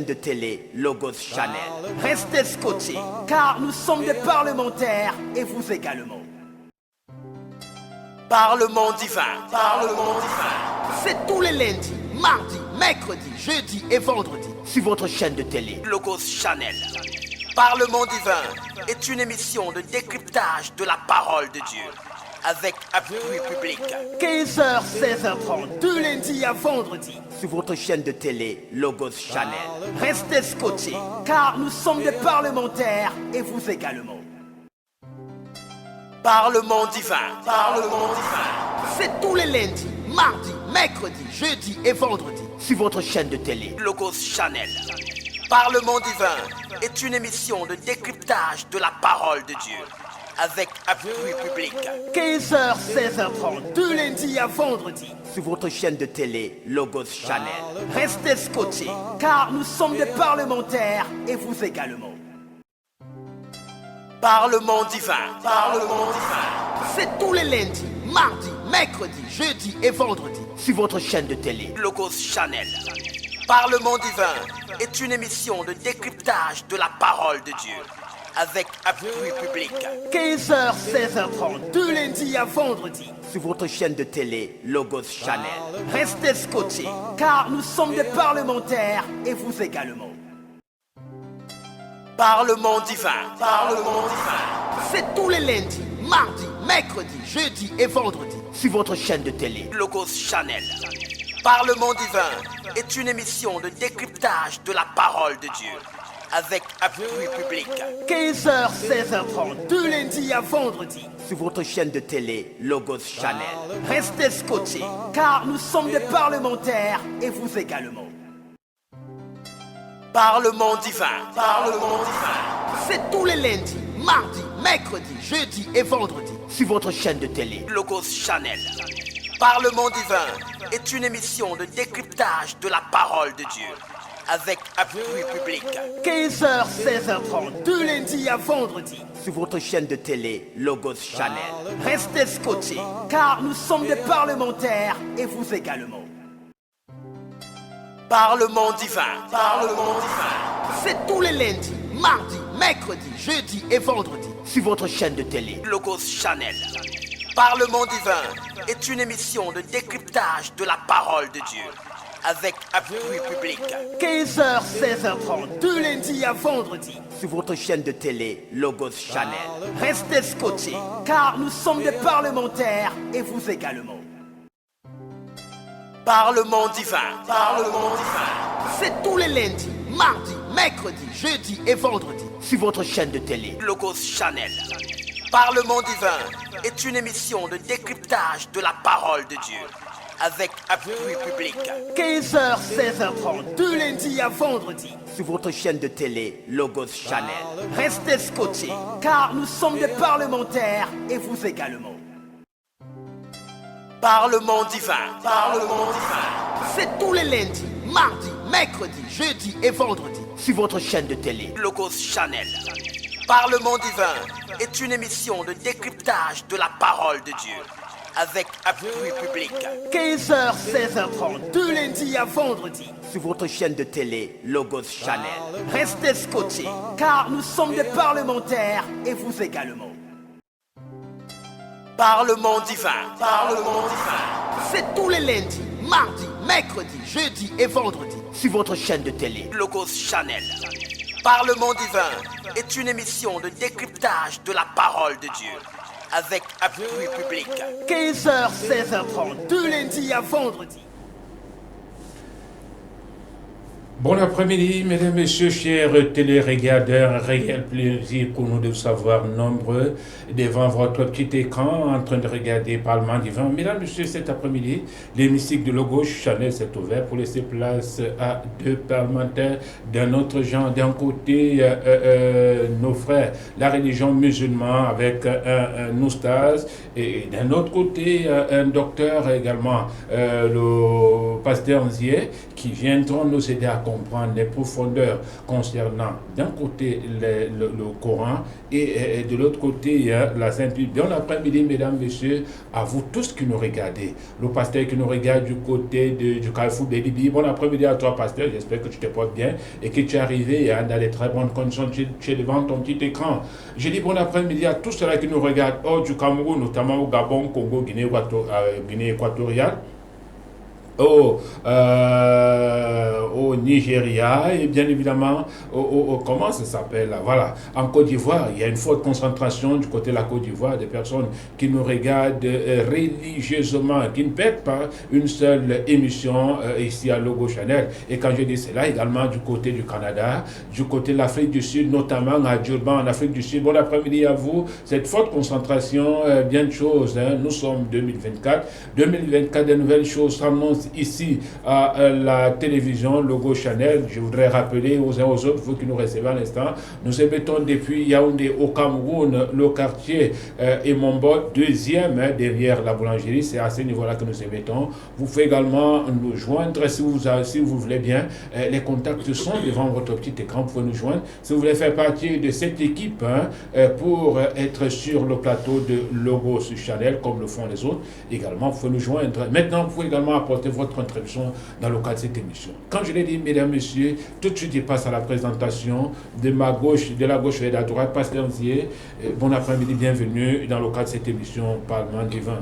de télé Logos Channel. Restez scotchés, car nous sommes des parlementaires et vous également. Parlement divin, Parlement divin. C'est tous les lundis, mardis, mercredis, jeudis et vendredis sur votre chaîne de télé Logos Channel. Parlement divin est une émission de décryptage de la parole de Dieu avec appui public. 15h, 16h30, du lundi à vendredi sur votre chaîne de télé Logos Channel. Restez scotchés, car nous sommes des parlementaires et vous également. Parlement divin, Parlement divin. C'est tous les lundis, mardis, mercredis, jeudis et vendredis sur votre chaîne de télé Logos Channel. Parlement divin est une émission de décryptage de la parole de Dieu avec appui public. 15h, 16h30, du lundi à vendredi sur votre chaîne de télé Logos Channel. Restez scotchés, car nous sommes des parlementaires et vous également. Parlement divin, Parlement divin. C'est tous les lundis, mardis, mercredis, jeudis et vendredis sur votre chaîne de télé Logos Channel. Parlement divin est une émission de décryptage de la parole de Dieu avec appui public. 15h, 16h30, du lundi à vendredi sur votre chaîne de télé Logos Channel. Restez scotchés, car nous sommes des parlementaires et vous également. Parlement divin, Parlement divin. C'est tous les lundis, mardis, mercredis, jeudis et vendredis sur votre chaîne de télé Logos Channel. Parlement divin est une émission de décryptage de la parole de Dieu avec appui public. 15h, 16h30, du lundi à vendredi sur votre chaîne de télé Logos Channel. Restez scotchés, car nous sommes des parlementaires et vous également. Parlement divin, Parlement divin. C'est tous les lundis, mardis, mercredis, jeudis et vendredis sur votre chaîne de télé Logos Channel. Parlement divin est une émission de décryptage de la parole de Dieu avec appui public. 15h, 16h30, du lundi à vendredi sur votre chaîne de télé Logos Channel. Restez scotchés, car nous sommes des parlementaires et vous également. Parlement divin, Parlement divin. C'est tous les lundis, mardis, mercredis, jeudis et vendredis sur votre chaîne de télé Logos Channel. Parlement divin est une émission de décryptage de la parole de Dieu avec appui public. 15h, 16h30, du lundi à vendredi sur votre chaîne de télé Logos Channel. Restez scotchés, car nous sommes des parlementaires et vous également. Parlement divin, Parlement divin. C'est tous les lundis, mardis, mercredis, jeudis et vendredis sur votre chaîne de télé Logos Channel. Parlement divin est une émission de décryptage de la parole de Dieu avec appui public. 15h, 16h30, du lundi à vendredi sur votre chaîne de télé Logos Channel. Restez scotchés, car nous sommes des parlementaires et vous également. Parlement divin, Parlement divin. C'est tous les lundis, mardis, mercredis, jeudis et vendredis sur votre chaîne de télé Logos Channel. Parlement divin est une émission de décryptage de la parole de Dieu avec appui public. 15h, 16h30, du lundi à vendredi sur votre chaîne de télé Logos Channel. Restez scotchés, car nous sommes des parlementaires et vous également. Parlement divin, Parlement divin. C'est tous les lundis, mardis, mercredis, jeudis et vendredis sur votre chaîne de télé Logos Channel. Parlement divin est une émission de décryptage de la parole de Dieu avec appui public. 15h, 16h30, du lundi à vendredi. Bon après-midi, mesdames, messieurs, chers téléregardeurs, un réel plaisir pour nous de savoir nombreux devant votre petit écran en train de regarder Parlement divin. Mesdames, messieurs, cet après-midi, l'hémicycle de Logos Channel s'est ouvert pour laisser place à deux parlementaires d'un autre genre. D'un côté, nos frères, la religion musulmane avec un oustaz, et d'un autre côté, un docteur également, le pasteur Nzié, qui viendront nous aider à comprendre comprendre les profondeurs concernant d'un côté le Coran et de l'autre côté la Sainte Bible. Bon après-midi, mesdames, messieurs, à vous tous qui nous regardez. Le pasteur qui nous regarde du côté du Carrefour de Libye. Bon après-midi à toi, pasteur. J'espère que tu te portes bien et que tu es arrivé dans les très bonnes conditions. Tu es devant ton petit écran. Je dis bon après-midi à tous ceux qui nous regardent hors du Cameroun, notamment au Gabon, Congo, Guinée équatoriale. Au Nigeria et bien évidemment comment ça s'appelle là, voilà, en Côte d'Ivoire. Il y a une forte concentration du côté de la Côte d'Ivoire des personnes qui nous regardent religieusement, qui ne perdent pas une seule émission ici à Logo Channel. Et quand je dis cela, également du côté du Canada, du côté de l'Afrique du Sud, notamment à Durban en Afrique du Sud. Bon après-midi à vous. Cette forte concentration, bien de choses, nous sommes 2024, des nouvelles choses s'annoncent ici à la télévision Logo Channel. Je voudrais rappeler aux uns aux autres, vous qui nous recevez à l'instant, nous émettons depuis Yaoundé au Cameroun, le quartier Emombo, deuxième derrière la boulangerie. C'est à ce niveau-là que nous émettons. Vous pouvez également nous joindre si vous voulez bien. Les contacts sont devant votre petit écran. Vous pouvez nous joindre si vous voulez faire partie de cette équipe pour être sur le plateau de Logo Channel comme le font les autres. Également, vous pouvez nous joindre. Maintenant, vous pouvez également apporter votre contribution dans le cadre de cette émission. Quand je l'ai dit, mesdames, messieurs, tout de suite, je passe à la présentation de la gauche et de la droite. Pasteur Nzié, bon après-midi, bienvenue dans le cadre de cette émission Parlement divin.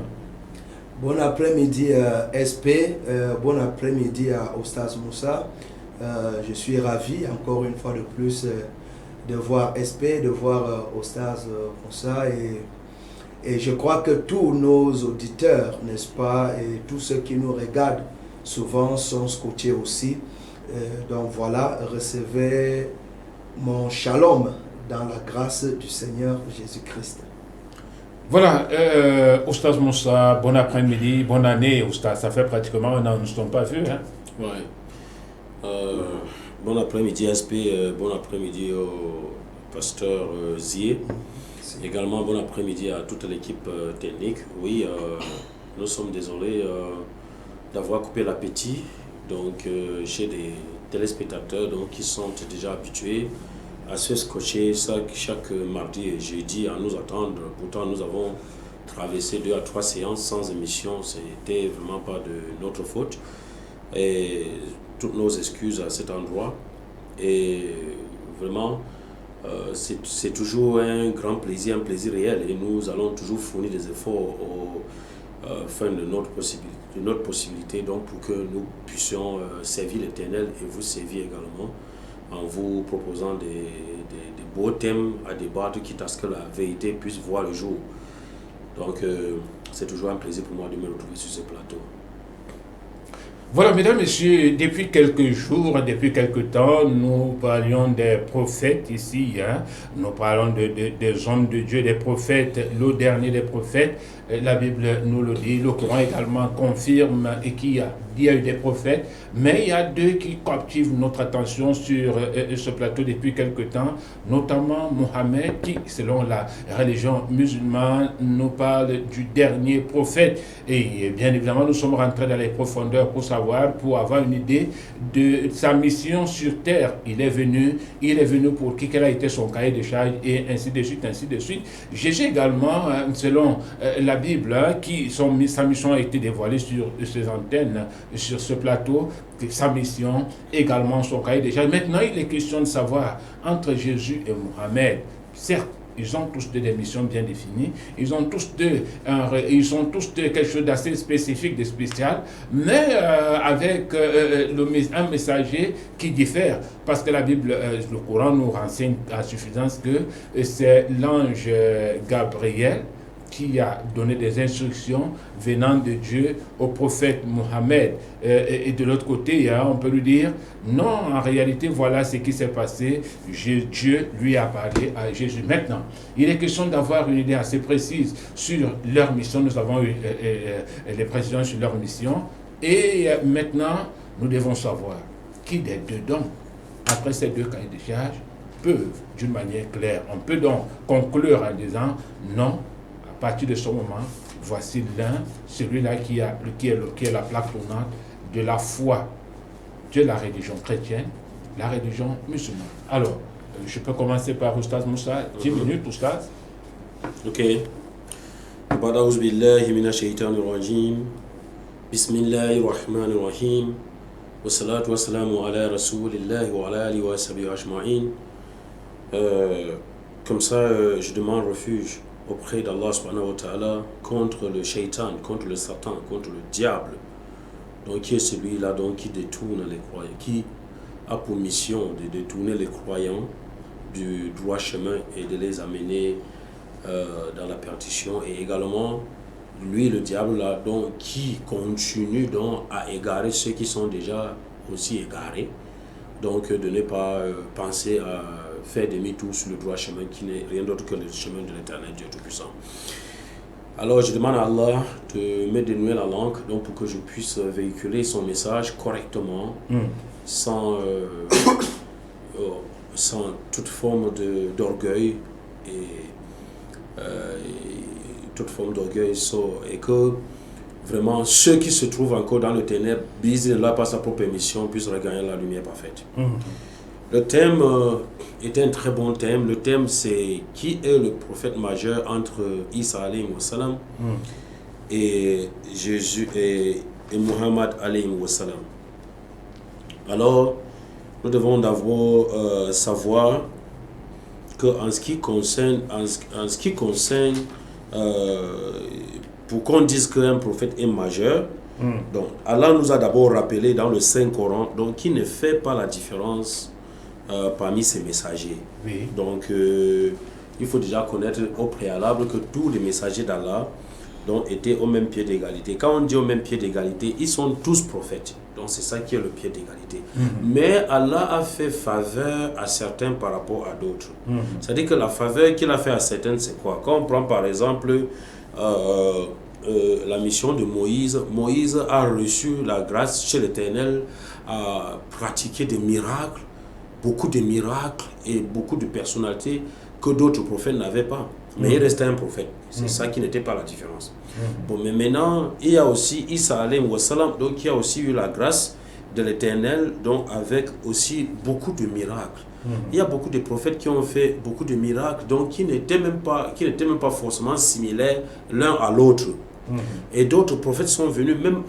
Bon après-midi SP, bon après-midi à Oustaz Moussa. Je suis ravi encore une fois de plus de voir SP, de voir Oustaz Moussa et je crois que tous nos auditeurs, n'est-ce pas, et tous ceux qui nous regardent souvent sont scotchés aussi. Donc voilà, recevez mon shalom dans la grâce du Seigneur Jésus-Christ. Voilà, Oustaz Moussa, bon après-midi, bonne année, Oustaz. Ça fait pratiquement un an, nous ne sommes pas vus. Hein? Ouais. Bon après-midi, SP, bon après-midi au pasteur Zié. Également, bon après-midi à toute l'équipe technique. Oui, nous sommes désolés d'avoir coupé l'appétit donc, chez des téléspectateurs donc, qui sont déjà habitués à se scotcher chaque mardi et jeudi à nous attendre. Pourtant, nous avons traversé 2 à 3 séances sans émission. C'était vraiment pas de notre faute. Et toutes nos excuses à cet endroit. Et vraiment, c'est toujours un grand plaisir, un plaisir réel. Et nous allons toujours fournir des efforts au fin de notre possibilité donc, pour que nous puissions servir l'Éternel et vous servir également en vous proposant des beaux thèmes à débattre, quitte à ce que la vérité puisse voir le jour. Donc, c'est toujours un plaisir pour moi de me retrouver sur ce plateau. Voilà, mesdames, messieurs, depuis quelques jours, depuis quelques temps, nous parlions des prophètes ici. Hein? Nous parlons des hommes de Dieu, des prophètes, le dernier des prophètes. La Bible nous le dit, le Coran également confirme et qu'il y a eu des prophètes, mais il y a deux qui captivent notre attention sur ce plateau depuis quelque temps, notamment Mohammed, qui, selon la religion musulmane, nous parle du dernier prophète. Et bien évidemment, nous sommes rentrés dans les profondeurs pour avoir une idée de sa mission sur terre. Il est venu pour quel a été son cahier de charge et ainsi de suite, ainsi de suite. Jésus également, selon la Bible, sa mission a été dévoilée sur ces antennes, sur ce plateau, sa mission, également son cahier de charge. Maintenant, il est question de savoir, entre Jésus et Mohammed, certes, ils ont tous deux des missions bien définies, ils ont tous deux quelque chose d'assez spécifique, de spécial, mais avec un messager qui diffère, parce que la Bible, le Coran nous renseigne à suffisance que c'est l'ange Gabriel qui a donné des instructions venant de Dieu au prophète Mohammed. Et de l'autre côté, on peut lui dire, non, en réalité, voilà ce qui s'est passé. Dieu lui a parlé à Jésus. Maintenant, il est question d'avoir une idée assez précise sur leur mission. Nous avons eu les précisions sur leur mission. Et maintenant, nous devons savoir qui des deux donc, après ces deux cahiers de charge, peuvent, d'une manière claire, on peut donc conclure en disant, non, à partir de ce moment, voici l'un, celui-là qui est la plaque tournante de la foi de la religion chrétienne, la religion musulmane. Alors, je peux commencer par Oustaz Moussa. 10 minutes, Oustaz. Ok. Ba'da'ouz billahi minash shaitanir rajim. Bismillahir rahmanir rahim. Wa salatu wa salamu ala rasulillahi wa ala alihi wa sahbihi ajma'in. Comme ça, je demande refuge auprès d'Allah subhanahu wa ta'ala contre le shaitan, contre le satan, contre le diable. Donc qui est celui-là donc qui détourne les croyants, qui a pour mission de détourner les croyants du droit chemin et de les amener dans la perdition. Et également, lui, le diable, là, donc, qui continue donc à égarer ceux qui sont déjà aussi égarés. Donc de ne pas penser à faire demi-tour sur le droit chemin qui n'est rien d'autre que le chemin de l'éternel Dieu Tout-Puissant. Alors je demande à Allah de me dénouer la langue donc pour que je puisse véhiculer son message correctement, sans toute forme d'orgueil et toute forme d'orgueil, et que vraiment ceux qui se trouvent encore dans le ténèbre, bismillah par sa propre émission, puissent regagner la lumière parfaite. Le thème est un très bon thème. Le thème, c'est qui est le prophète majeur entre Isa alayhi wa salam et Jésus et Muhammad alayhi wa salam. Alors, nous devons d'abord savoir que en ce qui concerne pour qu'on dise qu'un prophète est majeur, donc Allah nous a d'abord rappelé dans le Saint-Coran donc qui ne fait pas la différence parmi ses messagers. Oui. Donc il faut déjà connaître au préalable que tous les messagers d'Allah étaient au même pied d'égalité. Quand on dit au même pied d'égalité, ils sont tous prophètes. Donc c'est ça qui est le pied d'égalité. Mais Allah a fait faveur à certains par rapport à d'autres. C'est-à-dire que la faveur qu'il a fait à certains, c'est quoi? Quand on prend par exemple la mission de Moïse, Moïse a reçu la grâce chez l'Éternel à pratiquer des miracles, beaucoup de miracles et beaucoup de personnalités que d'autres prophètes n'avaient pas. Mais il restait un prophète. C'est ça qui n'était pas la différence. Bon, mais maintenant, il y a aussi Isa alayhi wa salam, donc qui a aussi eu la grâce de l'Éternel, donc avec aussi beaucoup de miracles. Il y a beaucoup de prophètes qui ont fait beaucoup de miracles, donc qui n'étaient même pas forcément similaires l'un à l'autre. Et d'autres prophètes sont venus même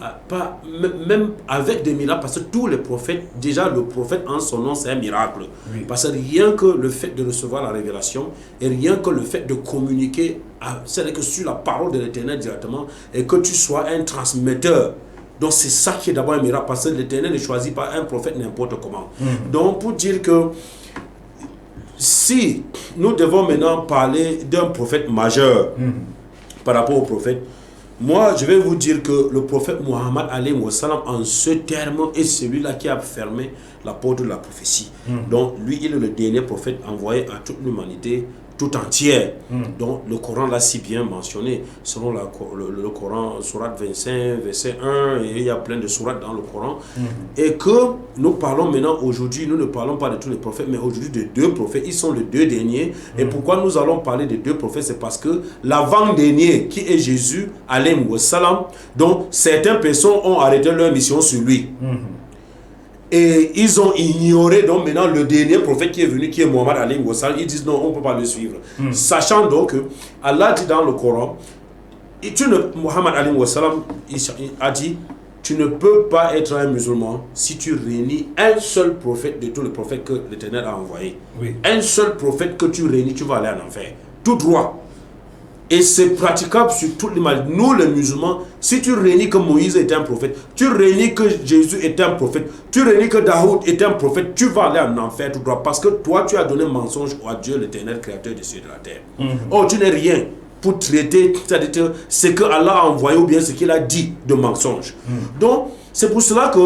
avec des miracles, parce que tous les prophètes, déjà le prophète en son nom c'est un miracle. Parce que rien que le fait de recevoir la révélation et rien que le fait de communiquer, c'est-à-dire que sur la parole de l'Éternel directement, et que tu sois un transmetteur. Donc c'est ça qui est d'abord un miracle, parce que l'Éternel ne choisit pas un prophète n'importe comment. Donc pour dire que si nous devons maintenant parler d'un prophète majeur par rapport au prophète, moi je vais vous dire que le prophète Muhammad alayhi wa salam en ce terme est celui-là qui a fermé la porte de la prophétie. Donc lui il est le dernier prophète envoyé à toute l'humanité tout entière. Donc le Coran l'a si bien mentionné, selon le Coran, sourate 25, verset 1, et il y a plein de sourates dans le Coran. Et que nous parlons maintenant aujourd'hui, nous ne parlons pas de tous les prophètes, mais aujourd'hui de deux prophètes, ils sont les deux derniers. Et pourquoi nous allons parler de deux prophètes? C'est parce que l'avant-dernier, qui est Jésus, alayhi wa salam, donc certaines personnes ont arrêté leur mission sur lui. Et ils ont ignoré donc maintenant le dernier prophète qui est venu, qui est Muhammad alayhi wa sallam. Ils disent non, on ne peut pas le suivre. Sachant donc que Allah dit dans le Coran, Muhammad alayhi wa sallam a dit, tu ne peux pas être un musulman si tu réunis un seul prophète de tous les prophètes que l'Éternel a envoyé. Un seul prophète que tu réunis, tu vas aller en enfer. Tout droit. Et c'est praticable sur toute l'humanité. Nous les musulmans, si tu réunis que Moïse était un prophète, tu réunis que Jésus était un prophète, tu réunis que Daoud était un prophète, tu vas aller en enfer tout droit. Parce que toi, tu as donné mensonge à Dieu, l'Éternel, créateur des cieux et de la terre. Oh, tu n'es rien pour traiter, c'est-à-dire ce que Allah a envoyé ou bien ce qu'il a dit de mensonge. Donc, c'est pour cela que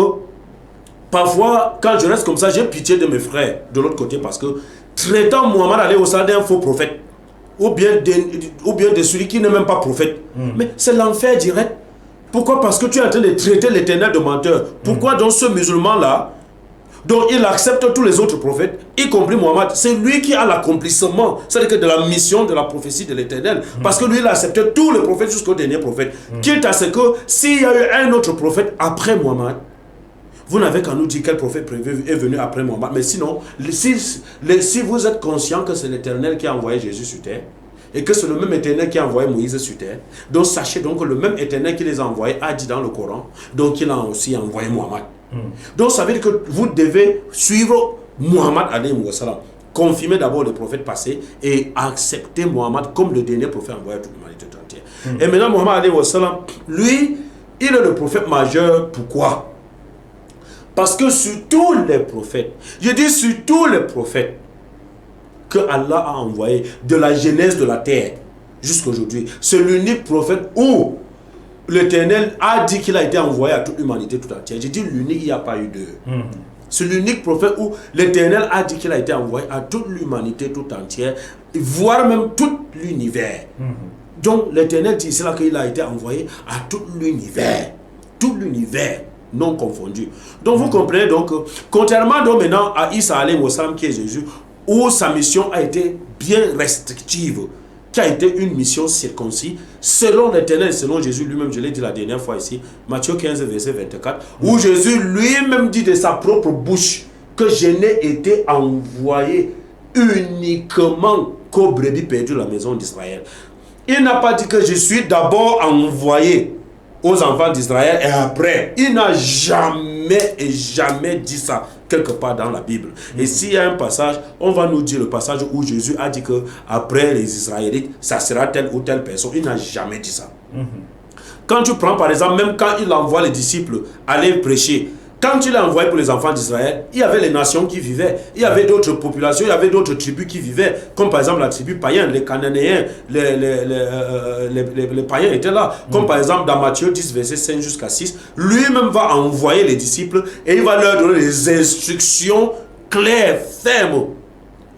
parfois, quand je reste comme ça, j'ai pitié de mes frères de l'autre côté, parce que traitant Muhammad alayhi wa sallam d'un faux prophète, ou bien de celui qui n'est même pas prophète. Mais c'est l'enfer direct. Pourquoi? Parce que tu es en train de traiter l'Éternel de menteur. Pourquoi donc ce musulman-là, dont il accepte tous les autres prophètes, y compris Mohammed, c'est lui qui a l'accomplissement, c'est-à-dire que de la mission de la prophétie de l'Éternel. Parce que lui, il a accepté tous les prophètes jusqu'au dernier prophète. Quitte à ce que s'il y a eu un autre prophète après Mohammed, Vous n'avez qu'à nous dire quel prophète prévu est venu après Mohammed. Mais sinon, si vous êtes conscient que c'est l'Éternel qui a envoyé Jésus sur terre, et que c'est le même Éternel qui a envoyé Moïse sur terre, donc sachez donc que le même Éternel qui les a envoyés a dit dans le Coran, donc il a aussi envoyé Mohammed. Donc ça veut dire que vous devez suivre Mohammed alayhi wa sallam. Confirmer d'abord les prophètes passés et accepter Mohammed comme le dernier prophète envoyé à toute l'humanité entière. Et maintenant Mohammed alayhi wa sallam, lui, il est le prophète majeur. Pourquoi? Parce que sur tous les prophètes, je dis sur tous les prophètes que Allah a envoyé de la genèse de la terre jusqu'à aujourd'hui, c'est l'unique prophète où l'Éternel a dit qu'il a été envoyé à toute l'humanité tout entière. Je dis l'unique, il n'y a pas eu deux. C'est l'unique prophète où l'Éternel a dit qu'il a été envoyé à toute l'humanité tout entière, voire même tout l'univers. Donc l'Éternel dit c'est là qu'il a été envoyé à tout l'univers non confondu. Donc vous comprenez donc, contrairement donc maintenant à Isa alayhi wa sallam qui est Jésus, où sa mission a été bien restrictive, qui a été une mission circoncis, selon l'Éternel, selon Jésus lui-même, je l'ai dit la dernière fois ici, Matthieu 15, verset 24, où Jésus lui-même dit de sa propre bouche que je n'ai été envoyé uniquement qu'aux brebis perdues de la maison d'Israël. Il n'a pas dit que je suis d'abord envoyé aux enfants d'Israël et après. Il n'a jamais dit ça quelque part dans la Bible. Et s'il y a un passage, on va nous dire le passage où Jésus a dit que après les Israélites, ça sera telle ou telle personne. Il n'a jamais dit ça. Quand tu prends par exemple, même quand il envoie les disciples aller prêcher, quand il a envoyé pour les enfants d'Israël, il y avait les nations qui vivaient, il y avait d'autres populations, il y avait d'autres tribus qui vivaient, comme par exemple la tribu païenne, les Cananéens, les païens étaient là. Comme par exemple dans Matthieu 10, verset 5 jusqu'à 6, lui-même va envoyer les disciples et il va leur donner des instructions claires, fermes.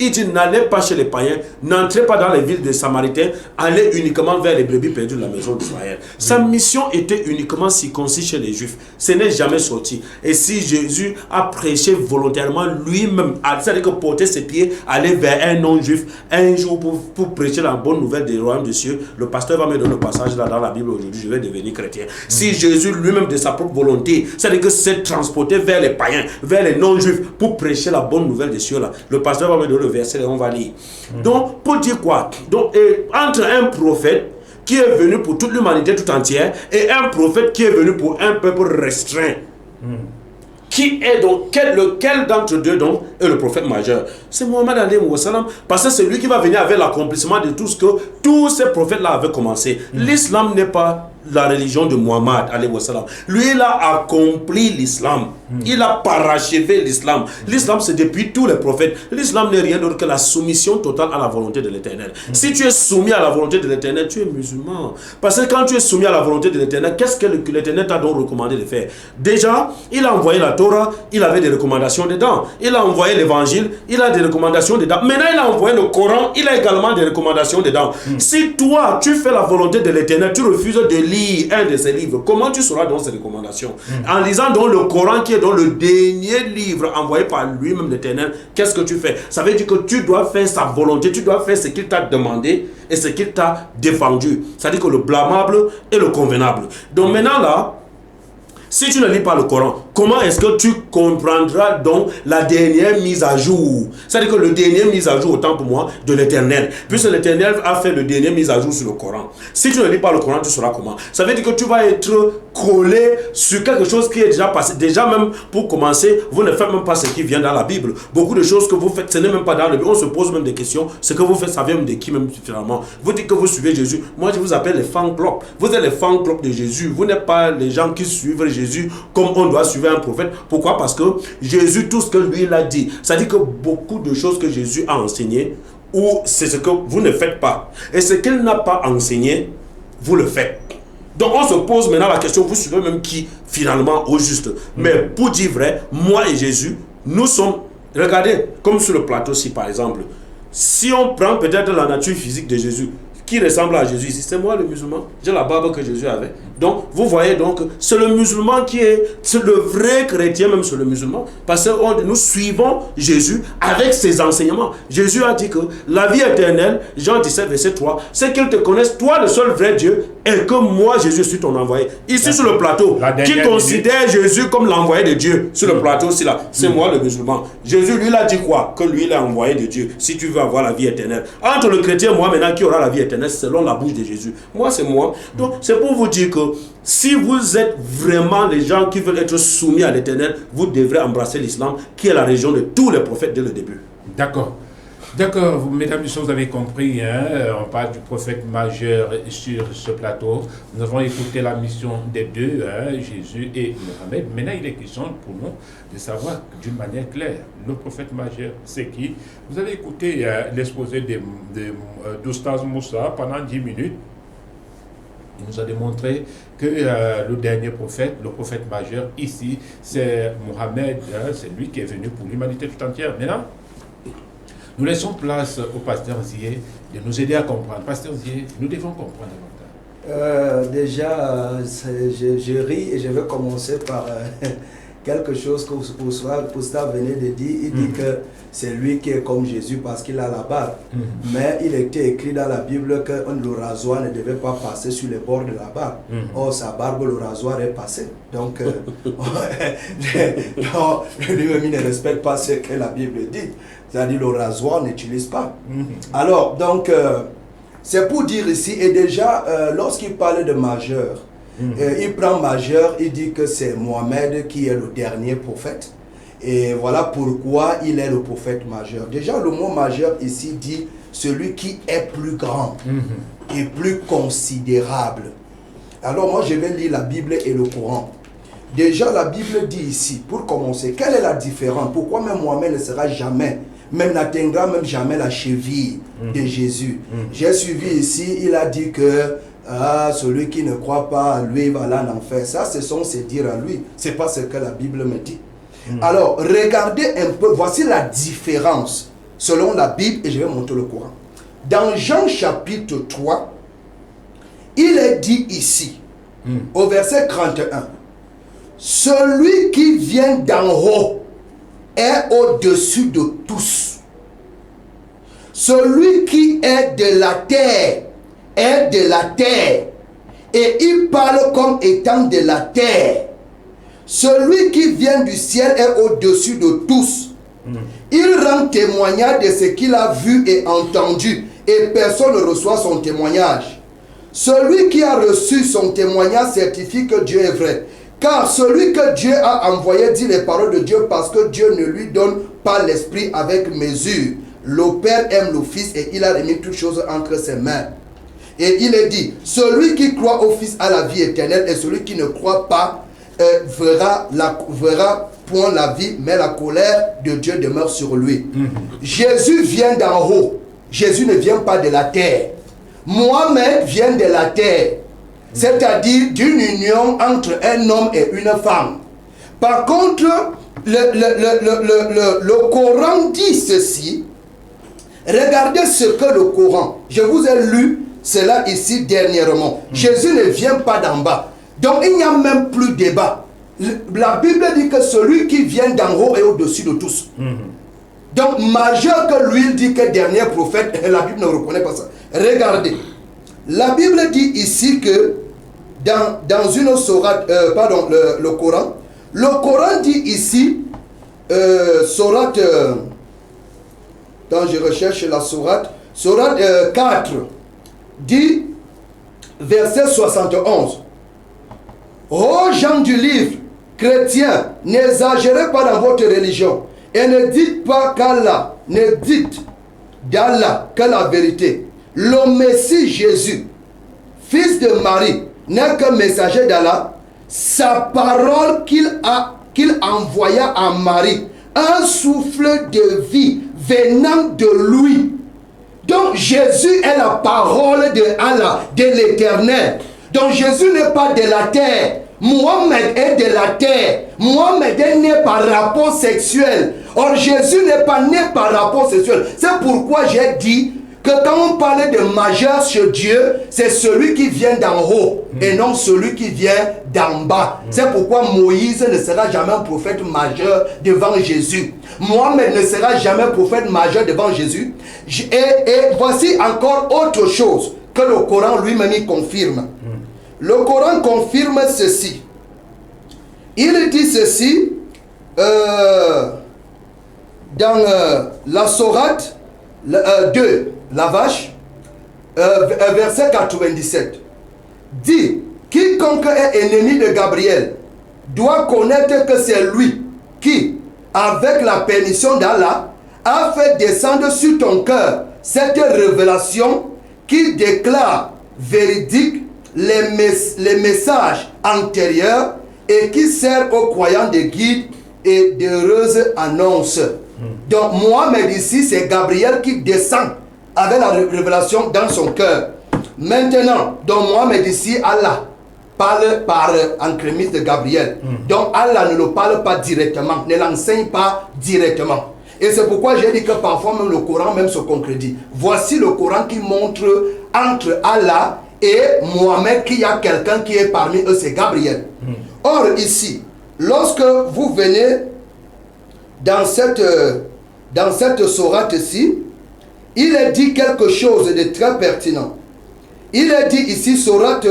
Il dit n'allez pas chez les païens, n'entrez pas dans les villes des Samaritains, allez uniquement vers les brebis perdues de la maison d'Israël. Sa mission était uniquement circoncis chez les Juifs. Ce n'est jamais sorti. Et si Jésus a prêché volontairement lui-même, c'est-à-dire que porter ses pieds, aller vers un non-juif, un jour pour prêcher la bonne nouvelle des royaumes de cieux, le pasteur va me donner le passage là dans la Bible aujourd'hui, je vais devenir chrétien. Si Jésus lui-même de sa propre volonté, c'est-à-dire que c'est transporté vers les païens, vers les non-juifs, pour prêcher la bonne nouvelle des cieux là, le pasteur va me donner le verset et on va lire. Donc, pour dire quoi? Donc, entre un prophète qui est venu pour toute l'humanité tout entière et un prophète qui est venu pour un peuple restreint, qui est donc, lequel d'entre deux donc est le prophète majeur? C'est Mohammed alayhi wa sallam, parce que c'est lui qui va venir avec l'accomplissement de tout ce que tous ces prophètes-là avaient commencé. L'islam n'est pas la religion de Mohammed alayhi wa sallam. Lui, il a accompli l'islam. Il a parachevé l'islam. L'islam, c'est depuis tous les prophètes. L'islam n'est rien d'autre que la soumission totale à la volonté de l'Éternel. Si tu es soumis à la volonté de l'Éternel, tu es musulman. Parce que quand tu es soumis à la volonté de l'Éternel, qu'est-ce que l'Éternel t'a donc recommandé de faire? Déjà, il a envoyé la Torah, il avait des recommandations dedans. Il a envoyé l'évangile, il a des recommandations dedans. Maintenant, il a envoyé le Coran, il a également des recommandations dedans. Si toi, tu fais la volonté de l'Éternel, tu refuses de lire un de ces livres, comment tu sauras donc ces recommandations? En lisant donc le Coran qui est dans le dernier livre envoyé par lui-même l'Éternel, qu'est-ce que tu fais? Ça veut dire que tu dois faire sa volonté, tu dois faire ce qu'il t'a demandé et ce qu'il t'a défendu. C'est-à-dire que le blâmable et le convenable. Donc maintenant là, si tu ne lis pas le Coran, comment est-ce que tu comprendras donc la dernière mise à jour? C'est-à-dire que le dernier mise à jour, autant pour moi, de l'Éternel. Puisque l'Éternel a fait le dernier mise à jour sur le Coran. Si tu ne lis pas le Coran, tu sauras comment. Ça veut dire que tu vas être collé sur quelque chose qui est déjà passé. Déjà même, pour commencer, vous ne faites même pas ce qui vient dans la Bible. Beaucoup de choses que vous faites, ce n'est même pas dans la Bible. On se pose même des questions. Ce que vous faites, ça vient de qui même finalement? Vous dites que vous suivez Jésus. Moi, je vous appelle les fan clubs. Vous êtes les fan clubs de Jésus. Vous n'êtes pas les gens qui suivent Jésus comme on doit suivre un prophète. Pourquoi? Parce que Jésus, tout ce que lui il a dit, ça dit que beaucoup de choses que Jésus a enseigné, ou c'est ce que vous ne faites pas, et ce qu'il n'a pas enseigné, vous le faites. Donc on se pose maintenant la question, vous suivez même qui finalement au juste? Mais pour dire vrai, moi et Jésus, nous sommes, regardez, comme sur le plateau-ci par exemple, si on prend peut-être la nature physique de Jésus, qui ressemble à Jésus ici, c'est moi le musulman, j'ai la barbe que Jésus avait, Donc, vous voyez, donc, c'est le musulman c'est le vrai chrétien, même c'est le musulman, parce que nous suivons Jésus avec ses enseignements. Jésus a dit que la vie éternelle, Jean 17, verset 3, c'est qu'ils te connaissent, toi le seul vrai Dieu, et que moi, Jésus, suis ton envoyé. Ici, sur le plateau, qui considère Jésus comme l'envoyé de Dieu, sur le plateau, aussi là, c'est moi le musulman. Jésus, lui, il a dit quoi? Que lui, il est envoyé de Dieu, si tu veux avoir la vie éternelle. Entre le chrétien et moi, maintenant, qui aura la vie éternelle, selon la bouche de Jésus. Moi, c'est moi. Donc, c'est pour vous dire que si vous êtes vraiment les gens qui veulent être soumis à l'éternel, vous devrez embrasser l'islam, qui est la religion de tous les prophètes dès le début. D'accord. D'accord, mesdames et messieurs, vous avez compris, hein, on parle du prophète majeur sur ce plateau. Nous avons écouté la mission des deux, hein, Jésus et Mohamed. Maintenant, il est question pour nous de savoir d'une manière claire, le prophète majeur, c'est qui? Vous avez écouté l'exposé d'Oustaz Moussa pendant 10 minutes. Il nous a démontré que le dernier prophète, le prophète majeur ici, c'est Mohamed, hein, c'est lui qui est venu pour l'humanité tout entière. Maintenant, nous laissons place au pasteur Zié de nous aider à comprendre. Pasteur Zié, nous devons comprendre davantage. Déjà, je ris et je vais commencer par quelque chose que Pousta venait de dire. Il dit que c'est lui qui est comme Jésus parce qu'il a la barbe. Mais il était écrit dans la Bible que le rasoir ne devait pas passer sur les bords de la barbe. Or, sa barbe, le rasoir est passé. Donc, lui-même, il ne respecte pas ce que la Bible dit. C'est-à-dire le rasoir n'utilise pas. Alors, donc, c'est pour dire ici, et déjà, lorsqu'il parle de majeur, il prend majeur, il dit que c'est Mohamed qui est le dernier prophète. Et voilà pourquoi il est le prophète majeur. Déjà, le mot majeur ici dit celui qui est plus grand et plus considérable. Alors moi, je vais lire la Bible et le Coran. Déjà, la Bible dit ici, pour commencer, quelle est la différence? Pourquoi même Mohamed ne sera jamais, même n'atteindra même jamais la cheville de Jésus? J'ai suivi ici, il a dit que celui qui ne croit pas à lui va aller en enfer. Ça, ce sont ses dires à lui. Ce n'est pas ce que la Bible me dit. Alors, regardez un peu, voici la différence selon la Bible, et je vais montrer le Coran. Dans Jean chapitre 3, il est dit ici, au verset 31, celui qui vient d'en haut est au-dessus de tous. Celui qui est de la terre est de la terre, et il parle comme étant de la terre. Celui qui vient du ciel est au-dessus de tous. Il rend témoignage de ce qu'il a vu et entendu, et personne ne reçoit son témoignage. Celui qui a reçu son témoignage certifie que Dieu est vrai. Car celui que Dieu a envoyé dit les paroles de Dieu, parce que Dieu ne lui donne pas l'esprit avec mesure. Le Père aime le Fils et il a remis toutes choses entre ses mains. Et il est dit, celui qui croit au Fils a la vie éternelle, et celui qui ne croit pas verra point la vie, mais la colère de Dieu demeure sur lui. Jésus vient d'en haut. Jésus ne vient pas de la terre. Mohamed vient de la terre, c'est-à-dire d'une union entre un homme et une femme. Par contre, le Coran dit ceci. Regardez ce que le Coran, je vous ai lu cela ici dernièrement. Jésus ne vient pas d'en bas. Donc il n'y a même plus de débat. La Bible dit que celui qui vient d'en haut est au-dessus de tous. Donc majeur que lui, il dit que dernier prophète, la Bible ne reconnaît pas ça. Regardez, la Bible dit ici que dans une sourate, le Coran dit ici, sourate, quand je recherche la sourate 4, dit, verset 71. Ô gens du livre, chrétiens, n'exagérez pas dans votre religion et ne dites pas qu'Allah, ne dites d'Allah que la vérité. Le Messie Jésus, fils de Marie, n'est qu'un messager d'Allah. Sa parole qu'il envoya à Marie, un souffle de vie venant de lui. Donc Jésus est la parole de Allah, de l'Éternel. Donc Jésus n'est pas de la terre. Mohamed est de la terre. Mohamed est né par rapport sexuel. Or Jésus n'est pas né par rapport sexuel. C'est pourquoi j'ai dit que quand on parle de majeur chez Dieu, c'est celui qui vient d'en haut et non celui qui vient d'en bas. C'est pourquoi Moïse ne sera jamais un prophète majeur devant Jésus. Mohamed ne sera jamais prophète majeur devant Jésus. Et voici encore autre chose que le Coran lui-même confirme. Le Coran confirme ceci. Il dit ceci dans la sourate 2, la vache, verset 97. Dit, quiconque est ennemi de Gabriel doit connaître que c'est lui qui, avec la permission d'Allah, a fait descendre sur ton cœur cette révélation qui déclare véridique les messages antérieurs et qui sert aux croyants de guide et d'heureuse annonce. Donc Mohamed ici, c'est Gabriel qui descend avec la révélation dans son cœur. Maintenant, donc Mohamed ici, Allah parle par entremise de Gabriel. Donc Allah ne le parle pas directement, ne l'enseigne pas directement. Et c'est pourquoi j'ai dit que parfois même le Coran même se concrétise. Voici le Coran qui montre entre Allah et Mohamed qu'il y a quelqu'un qui est parmi eux, c'est Gabriel. Or ici, lorsque vous venez dans cette sourate-ci, il est dit quelque chose de très pertinent. Il est dit ici, sourate,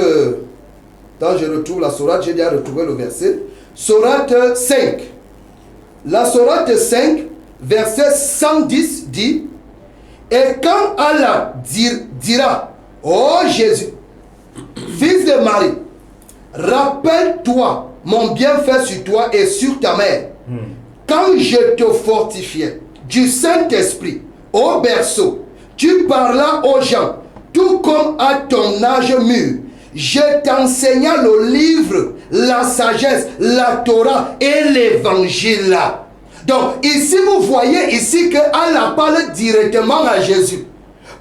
quand je retrouve la sourate, j'ai déjà retrouvé le verset, sourate 5. La sourate 5, verset 110 dit, et quand Allah dira, ô Jésus, fils de Marie, rappelle-toi mon bienfait sur toi et sur ta mère. Quand je te fortifiais du Saint-Esprit au berceau, tu parlas aux gens, tout comme à ton âge mûr. Je t'enseignais le livre, la sagesse, la Torah et l'évangile. Donc ici vous voyez ici que Allah parle directement à Jésus.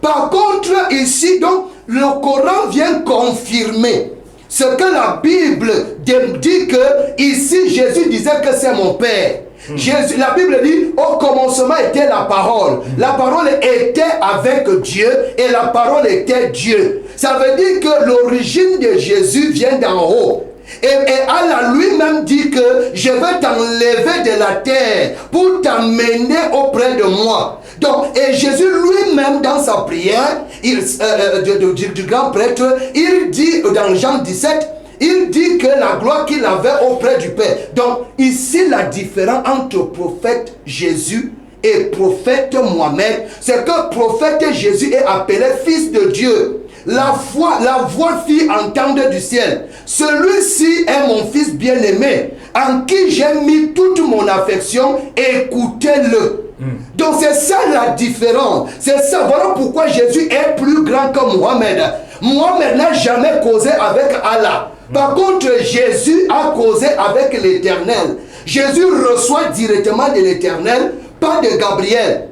Par contre ici donc le Coran vient confirmer ce que la Bible dit que ici Jésus disait que c'est mon Père. Jésus, la Bible dit au commencement était la parole. La parole était avec Dieu et la parole était Dieu. Ça veut dire que l'origine de Jésus vient d'en haut. Et Allah lui-même dit que je vais t'enlever de la terre pour t'amener auprès de moi. Donc, et Jésus lui-même dans sa prière du grand prêtre, il dit dans Jean 17, il dit que la gloire qu'il avait auprès du Père. Donc ici la différence entre prophète Jésus et prophète Mohamed, c'est que prophète Jésus est appelé fils de Dieu. La voix fit entendre du ciel. Celui-ci est mon fils bien-aimé, en qui j'ai mis toute mon affection, écoutez-le. Donc c'est ça la différence. C'est ça, voilà pourquoi Jésus est plus grand que Mohamed. Mohamed n'a jamais causé avec Allah. Par contre, Jésus a causé avec l'Éternel. Jésus reçoit directement de l'Éternel, pas de Gabriel.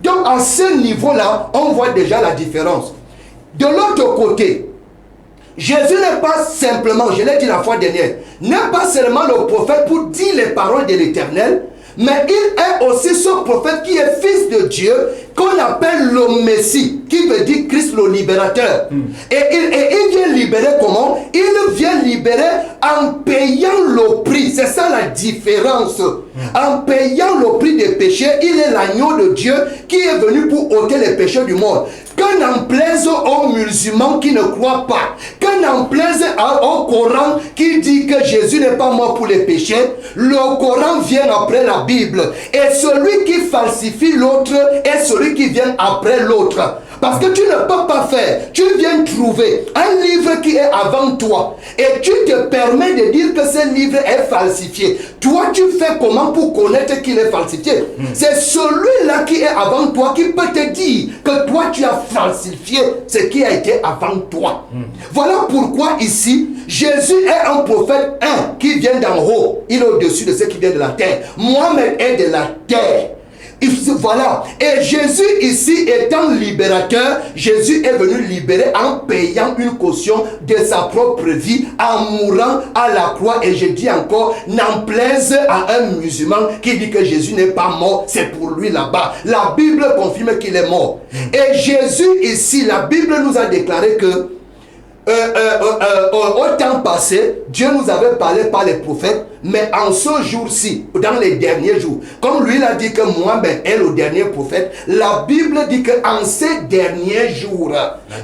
Donc à ce niveau-là, on voit déjà la différence. De l'autre côté, Jésus n'est pas simplement, je l'ai dit la fois dernière, n'est pas seulement le prophète pour dire les paroles de l'Éternel, mais il est aussi ce prophète qui est fils de Dieu, qu'on appelle le Messie, qui veut dire Christ le libérateur. Et il vient libérer comment? Il vient libérer en payant le prix. C'est ça la différence. En payant le prix des péchés, il est l'agneau de Dieu qui est venu pour ôter les péchés du monde. Qu'on en plaise aux musulmans qui ne croient pas, qu'on en plaise au Coran qui dit que Jésus n'est pas mort pour les péchés, le Coran vient après la Bible. Et celui qui falsifie l'autre est celui qui vient après l'autre. Parce que tu ne peux pas faire, tu viens trouver un livre qui est avant toi et tu te permets de dire que ce livre est falsifié. Toi, tu fais comment pour connaître qu'il est falsifié? C'est celui-là qui est avant toi qui peut te dire que toi, tu as falsifié ce qui a été avant toi. Voilà pourquoi ici, Jésus est un prophète, qui vient d'en haut. Il est au-dessus de ce qui vient de la terre. Mohamed est de la terre. Voilà. Et Jésus ici étant libérateur, Jésus est venu libérer en payant une caution de sa propre vie, en mourant à la croix. Et je dis encore, n'en plaise à un musulman qui dit que Jésus n'est pas mort, c'est pour lui là-bas. La Bible confirme qu'il est mort. Et Jésus ici, la Bible nous a déclaré que au temps passé, Dieu nous avait parlé par les prophètes, mais en ce jour-ci, dans les derniers jours, comme lui l'a dit que Mohamed est le dernier prophète, la Bible dit qu'en ces derniers jours,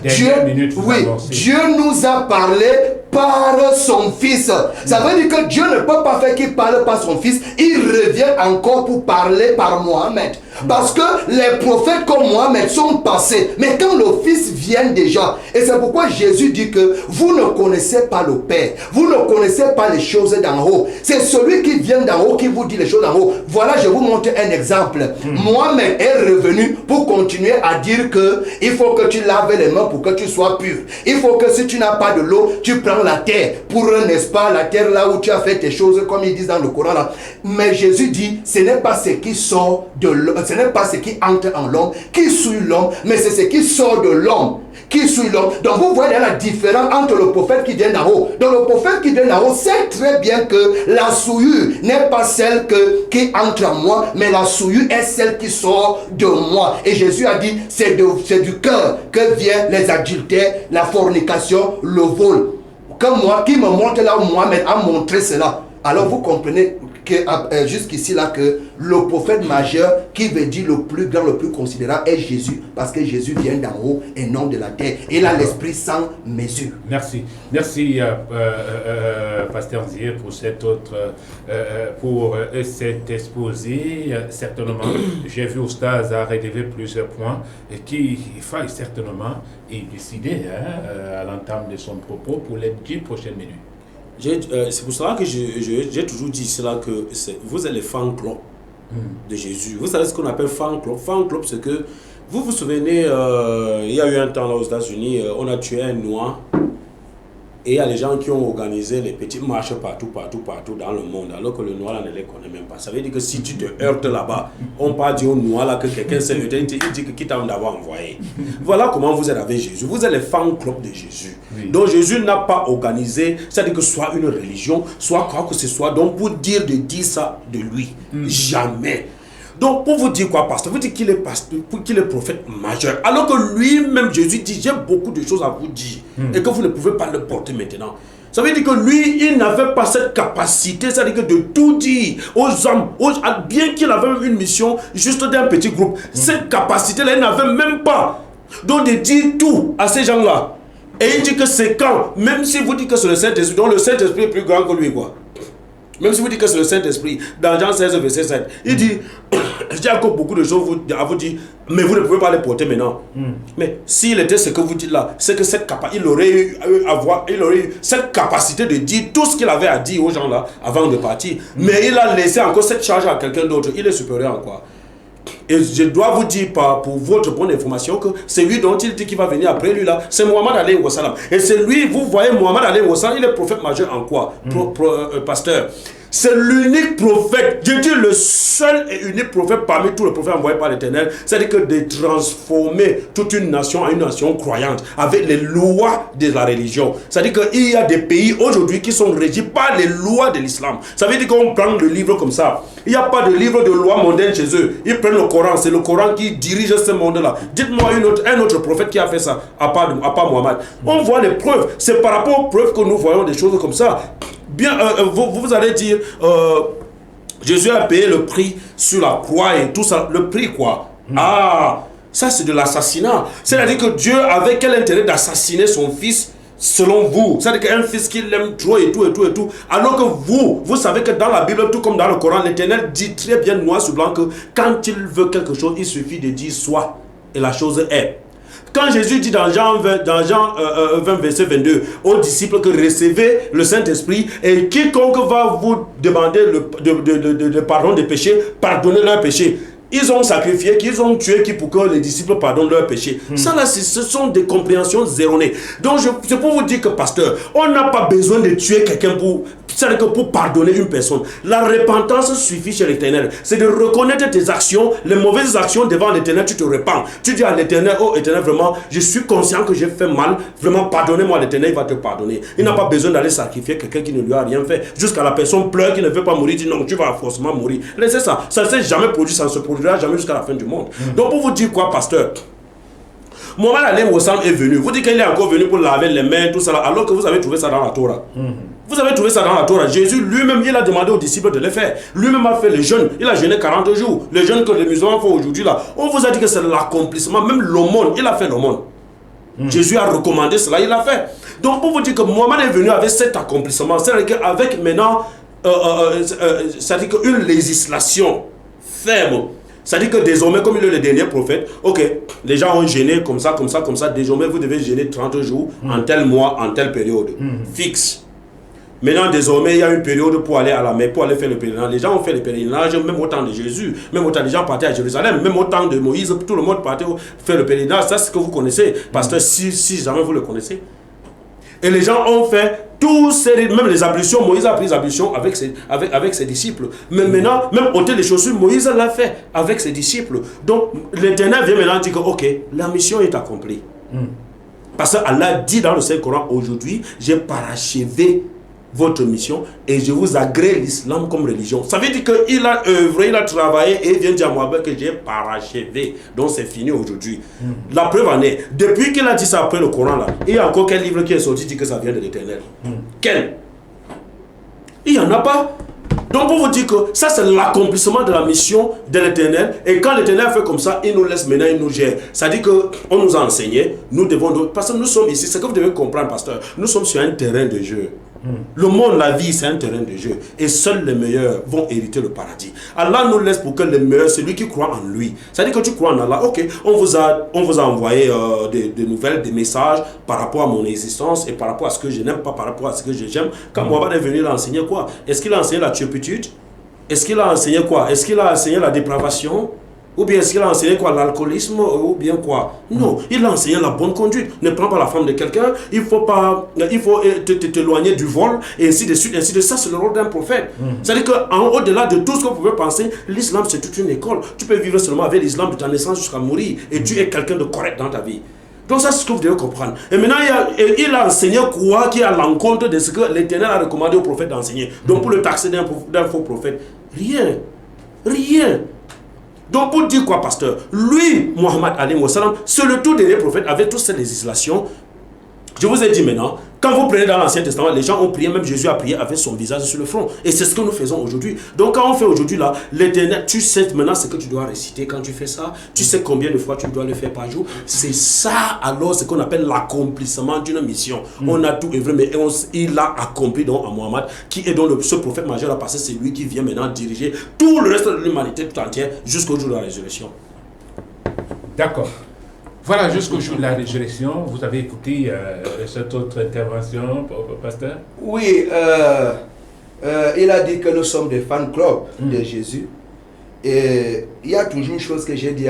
Dieu nous a parlé par son fils. Ça veut dire que Dieu ne peut pas faire qu'il parle par son fils, il revient encore pour parler par Mohamed. Parce que les prophètes comme Mohamed sont passés, mais quand le fils vient déjà, et c'est pourquoi Jésus dit que vous ne connaissez pas le Père, vous ne connaissez pas les choses d'en haut. C'est celui qui vient d'en haut qui vous dit les choses d'en haut. Voilà, je vous montre un exemple. Mohamed est revenu pour continuer à dire que il faut que tu laves les mains pour que tu sois pur. Il faut que si tu n'as pas de l'eau, tu prends la terre pour, n'est-ce pas, la terre là où tu as fait tes choses, comme ils disent dans le Coran là. Mais Jésus dit, ce n'est pas ce qui sort de l'homme, ce n'est pas ce qui entre en l'homme, qui suit l'homme, mais c'est ce qui sort de l'homme, qui suit l'homme. Donc vous voyez la différence entre le prophète qui vient d'en haut. Donc le prophète qui vient d'en haut sait très bien que la souillure n'est pas celle qui entre en moi, mais la souillure est celle qui sort de moi. Et Jésus a dit, c'est du cœur que viennent les adultères, la fornication, le vol. Comme moi, qui me montre là où Mohamed a montré cela. Alors vous comprenez que jusqu'ici là que le prophète majeur qui veut dire le plus grand, le plus considérable est Jésus, parce que Jésus vient d'en haut et non de la terre. Il a l'esprit sans mesure. Merci, Pasteur Zier, pour cet exposé. Certainement, j'ai vu Oustaz a relevé plusieurs points qui faillent certainement élucider à l'entame de son propos pour les 10 prochaines minutes. C'est pour cela que j'ai toujours dit cela, que vous êtes les fan club de Jésus. Vous savez ce qu'on appelle fan club. Fan club, c'est que, vous vous souvenez, il y a eu un temps là aux États-Unis, on a tué un noir. Et il y a les gens qui ont organisé les petites marches partout dans le monde, alors que le noir là ne les connaît même pas. Ça veut dire que si tu te heurtes là-bas, on parle du noir là que quelqu'un s'est heurté, il dit que qui t'a d'avoir envoyé. Voilà comment vous êtes avec Jésus. Vous êtes les fan club de Jésus. Oui. Donc Jésus n'a pas organisé, c'est-à-dire que soit une religion, soit quoi que ce soit, donc pour dire ça de lui. Jamais. Donc, pour vous dire quoi, pasteur? Vous dites qu'il est pasteur, qu'il est prophète majeur. Alors que lui-même, Jésus dit, j'ai beaucoup de choses à vous dire. Et que vous ne pouvez pas le porter maintenant. Ça veut dire que lui, il n'avait pas cette capacité, c'est-à-dire que de tout dire aux hommes, bien qu'il avait une mission juste d'un petit groupe. Cette capacité-là, il n'avait même pas. Donc, de dire tout à ces gens-là. Et il dit que c'est quand, même si vous dites que c'est le Saint-Esprit, donc le Saint-Esprit est plus grand que lui, quoi. Même si vous dites que c'est le Saint-Esprit, dans Jean 16, verset 7, il dit, j'ai encore beaucoup de choses à vous dire, mais vous ne pouvez pas les porter maintenant. Mais s'il était ce que vous dites là, c'est que il aurait eu cette capacité de dire tout ce qu'il avait à dire aux gens là, avant de partir. Mais il a laissé encore cette charge à quelqu'un d'autre. Il est supérieur en quoi? Et je dois vous dire, pour votre bonne information, que c'est lui dont il dit qu'il va venir après lui là, c'est Mohamed alayhi wa sallam. Et c'est lui, vous voyez, Mohamed alayhi wa sallam, il est prophète majeur en quoi? Pasteur. C'est l'unique prophète, je dis le seul et unique prophète parmi tous les prophètes envoyés par l'Éternel, c'est-à-dire que de transformer toute une nation en une nation croyante avec les lois de la religion. C'est-à-dire qu'il y a des pays aujourd'hui qui sont régis par les lois de l'islam. Ça veut dire qu'on prend le livre comme ça. Il n'y a pas de livre de loi mondaine chez eux. Ils prennent le Coran, c'est le Coran qui dirige ce monde-là. Dites-moi un autre prophète qui a fait ça, à part Mohammed. On voit les preuves. C'est par rapport aux preuves que nous voyons des choses comme ça. Bien, vous allez dire, Jésus a payé le prix sur la croix et tout ça. Le prix quoi? Ah, ça c'est de l'assassinat. C'est-à-dire que Dieu avait quel intérêt d'assassiner son fils selon vous? C'est-à-dire qu'un fils qu'il aime trop et tout. Alors que vous savez que dans la Bible, tout comme dans le Coran, l'Éternel dit très bien noir sur blanc que quand il veut quelque chose, il suffit de dire soit et la chose est. Quand Jésus dit dans Jean 20, verset 22 aux disciples que recevez le Saint-Esprit et quiconque va vous demander le pardon des péchés, pardonnez leurs péchés. Ils ont sacrifié, qu'ils ont tué pour que les disciples pardonnent leurs péchés. Ça là, ce sont des compréhensions erronées. Donc c'est pour vous dire que pasteur, on n'a pas besoin de tuer quelqu'un pour C'est-à-dire que pour pardonner une personne, la repentance suffit chez l'Éternel. C'est de reconnaître tes actions, les mauvaises actions devant l'Éternel, tu te repens. Tu dis à l'Éternel, oh Éternel, vraiment, je suis conscient que j'ai fait mal. Vraiment, pardonnez-moi, l'Éternel, il va te pardonner. Il n'a pas besoin d'aller sacrifier quelqu'un qui ne lui a rien fait. Jusqu'à la personne pleure, qui ne veut pas mourir, dit non, tu vas forcément mourir. Laissez ça. Ça ne s'est jamais produit, ça ne se produira jamais jusqu'à la fin du monde. Donc pour vous dire quoi, pasteur? Mohamed Ali Wassam est venu. Vous dites qu'il est encore venu pour laver les mains, tout ça, alors que vous avez trouvé ça dans la Torah. Vous avez trouvé ça dans la Torah. Jésus lui-même, il a demandé aux disciples de le faire. Lui-même a fait le jeûne. Il a jeûné 40 jours. Le jeûne que les musulmans font aujourd'hui là. On vous a dit que c'est l'accomplissement. Même l'aumône, il a fait l'aumône. Jésus a recommandé cela, il l'a fait. Donc pour vous dire que Mohamed est venu avec cet accomplissement. C'est-à-dire qu'avec maintenant, c'est-à-dire qu'une législation ferme. C'est-à-dire que désormais, comme il est le dernier prophète, ok, les gens ont gêné comme ça, désormais vous devez gêner 30 jours en tel mois, en telle période, fixe. Maintenant, désormais, il y a une période pour aller à la mer, pour aller faire le pèlerinage. Les gens ont fait le pèlerinage, même au temps de Jésus, même au temps des gens partaient à Jérusalem, même au temps de Moïse, tout le monde partait faire le pèlerinage. Ça, c'est ce que vous connaissez, parce que si jamais vous le connaissez. Et les gens ont fait tous ces rites, même les ablutions. Moïse a pris les ablutions avec ses disciples. Mais maintenant, même ôter les chaussures, Moïse l'a fait avec ses disciples. Donc, l'Éternel vient maintenant dire que, ok, la mission est accomplie. Parce qu'Allah dit dans le Saint-Coran, aujourd'hui, j'ai parachevé votre mission et je vous agrée l'islam comme religion. Ça veut dire qu'il a œuvré, il a travaillé et il vient dire à Mohamed que j'ai parachevé. Donc c'est fini aujourd'hui. La preuve en est, depuis qu'il a dit ça après le Coran là, il y a encore quel livre qui est sorti dit que ça vient de l'Éternel? Quel? Il n'y en a pas. Donc pour vous dire que ça c'est l'accomplissement de la mission de l'Éternel. Et quand l'Éternel fait comme ça, il nous laisse maintenant, il nous gère. Ça dit qu'on nous a enseigné, nous devons... Parce que nous sommes ici, c'est que vous devez comprendre, pasteur, nous sommes sur un terrain de jeu. Le monde, la vie, c'est un terrain de jeu. Et seuls les meilleurs vont hériter le paradis. Allah nous laisse pour que les meilleurs, c'est lui qui croit en lui. C'est-à-dire que tu crois en Allah, ok, on vous a envoyé des nouvelles, des messages par rapport à mon existence et par rapport à ce que je n'aime pas, par rapport à ce que j'aime. Quand Mohamed est venu, il a enseigné quoi? Est-ce qu'il a enseigné la turpitude? Est-ce qu'il a enseigné quoi? Est-ce qu'il a enseigné la dépravation? Ou bien est-ce qu'il a enseigné quoi? L'alcoolisme? Ou bien quoi? Non, il a enseigné la bonne conduite. Ne prends pas la femme de quelqu'un. Il faut t'éloigner du vol. Et ainsi de suite, ainsi de ça. C'est le rôle d'un prophète. C'est-à-dire qu'au-delà de tout ce que vous pouvez penser, l'islam c'est toute une école. Tu peux vivre seulement avec l'islam de ta naissance jusqu'à mourir. Et tu es quelqu'un de correct dans ta vie. Donc ça c'est ce que vous devez comprendre. Et maintenant il a enseigné quoi qui est à l'encontre de ce que l'Éternel a recommandé au prophète d'enseigner. Donc pour le taxer d'un faux prophète, rien. Donc pour dire quoi, pasteur? Lui, Mohamed Ali Wassam, c'est le tout dernier prophète avec toutes ces législations. Je vous ai dit maintenant, quand vous prenez dans l'Ancien Testament, les gens ont prié, même Jésus a prié avec son visage sur le front. Et c'est ce que nous faisons aujourd'hui. Donc quand on fait aujourd'hui là, l'Éternel, tu sais maintenant ce que tu dois réciter quand tu fais ça. Tu sais combien de fois tu dois le faire par jour. C'est ça alors ce qu'on appelle l'accomplissement d'une mission. On a tout œuvré, mais il a accompli donc à Mohamed, qui est donc ce prophète majeur là, parce que c'est lui qui vient maintenant diriger tout le reste de l'humanité tout entière jusqu'au jour de la résurrection. D'accord. Voilà, jusqu'au jour de la résurrection, vous avez écouté cette autre intervention, pasteur? Oui, il a dit que nous sommes des fan club de Jésus. Et il y a toujours une chose que j'ai dit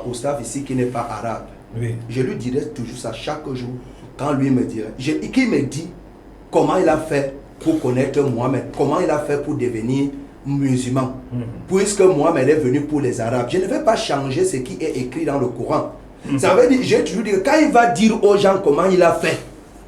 au staff ici qui n'est pas arabe. Oui. Je lui dirai toujours ça chaque jour quand lui me dirait. Qui me dit comment il a fait pour connaître Mohamed, comment il a fait pour devenir musulman. Puisque Mohamed est venu pour les Arabes. Je ne vais pas changer ce qui est écrit dans le Coran. Ça veut dire, j'ai toujours dit que quand il va dire aux gens comment il a fait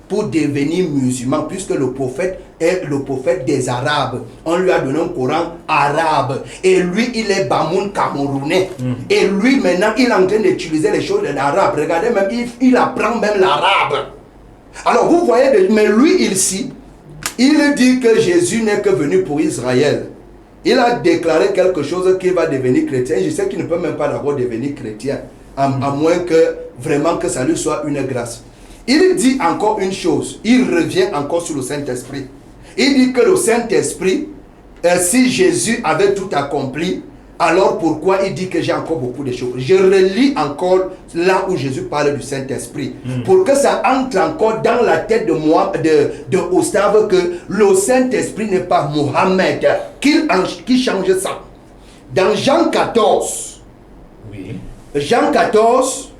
pour devenir musulman, puisque le prophète est le prophète des Arabes, on lui a donné un Coran arabe, et lui il est Bamoun camerounais, et lui maintenant il est en train d'utiliser les choses de l'arabe. Regardez même, il apprend même l'arabe. Alors vous voyez, mais lui ici, il dit que Jésus n'est que venu pour Israël. Il a déclaré quelque chose qui va devenir chrétien. Je sais qu'il ne peut même pas d'abord devenir chrétien. À moins que vraiment que ça lui soit une grâce. Il dit encore une chose, il revient encore sur le Saint-Esprit. Il dit que le Saint-Esprit, si Jésus avait tout accompli, alors pourquoi il dit que j'ai encore beaucoup de choses? Je relis encore là où Jésus parle du Saint-Esprit, pour que ça entre encore dans la tête de moi, de Ostave, que le Saint-Esprit n'est pas Mohamed, qui change ça. Dans Jean 14, oui. Jean 14,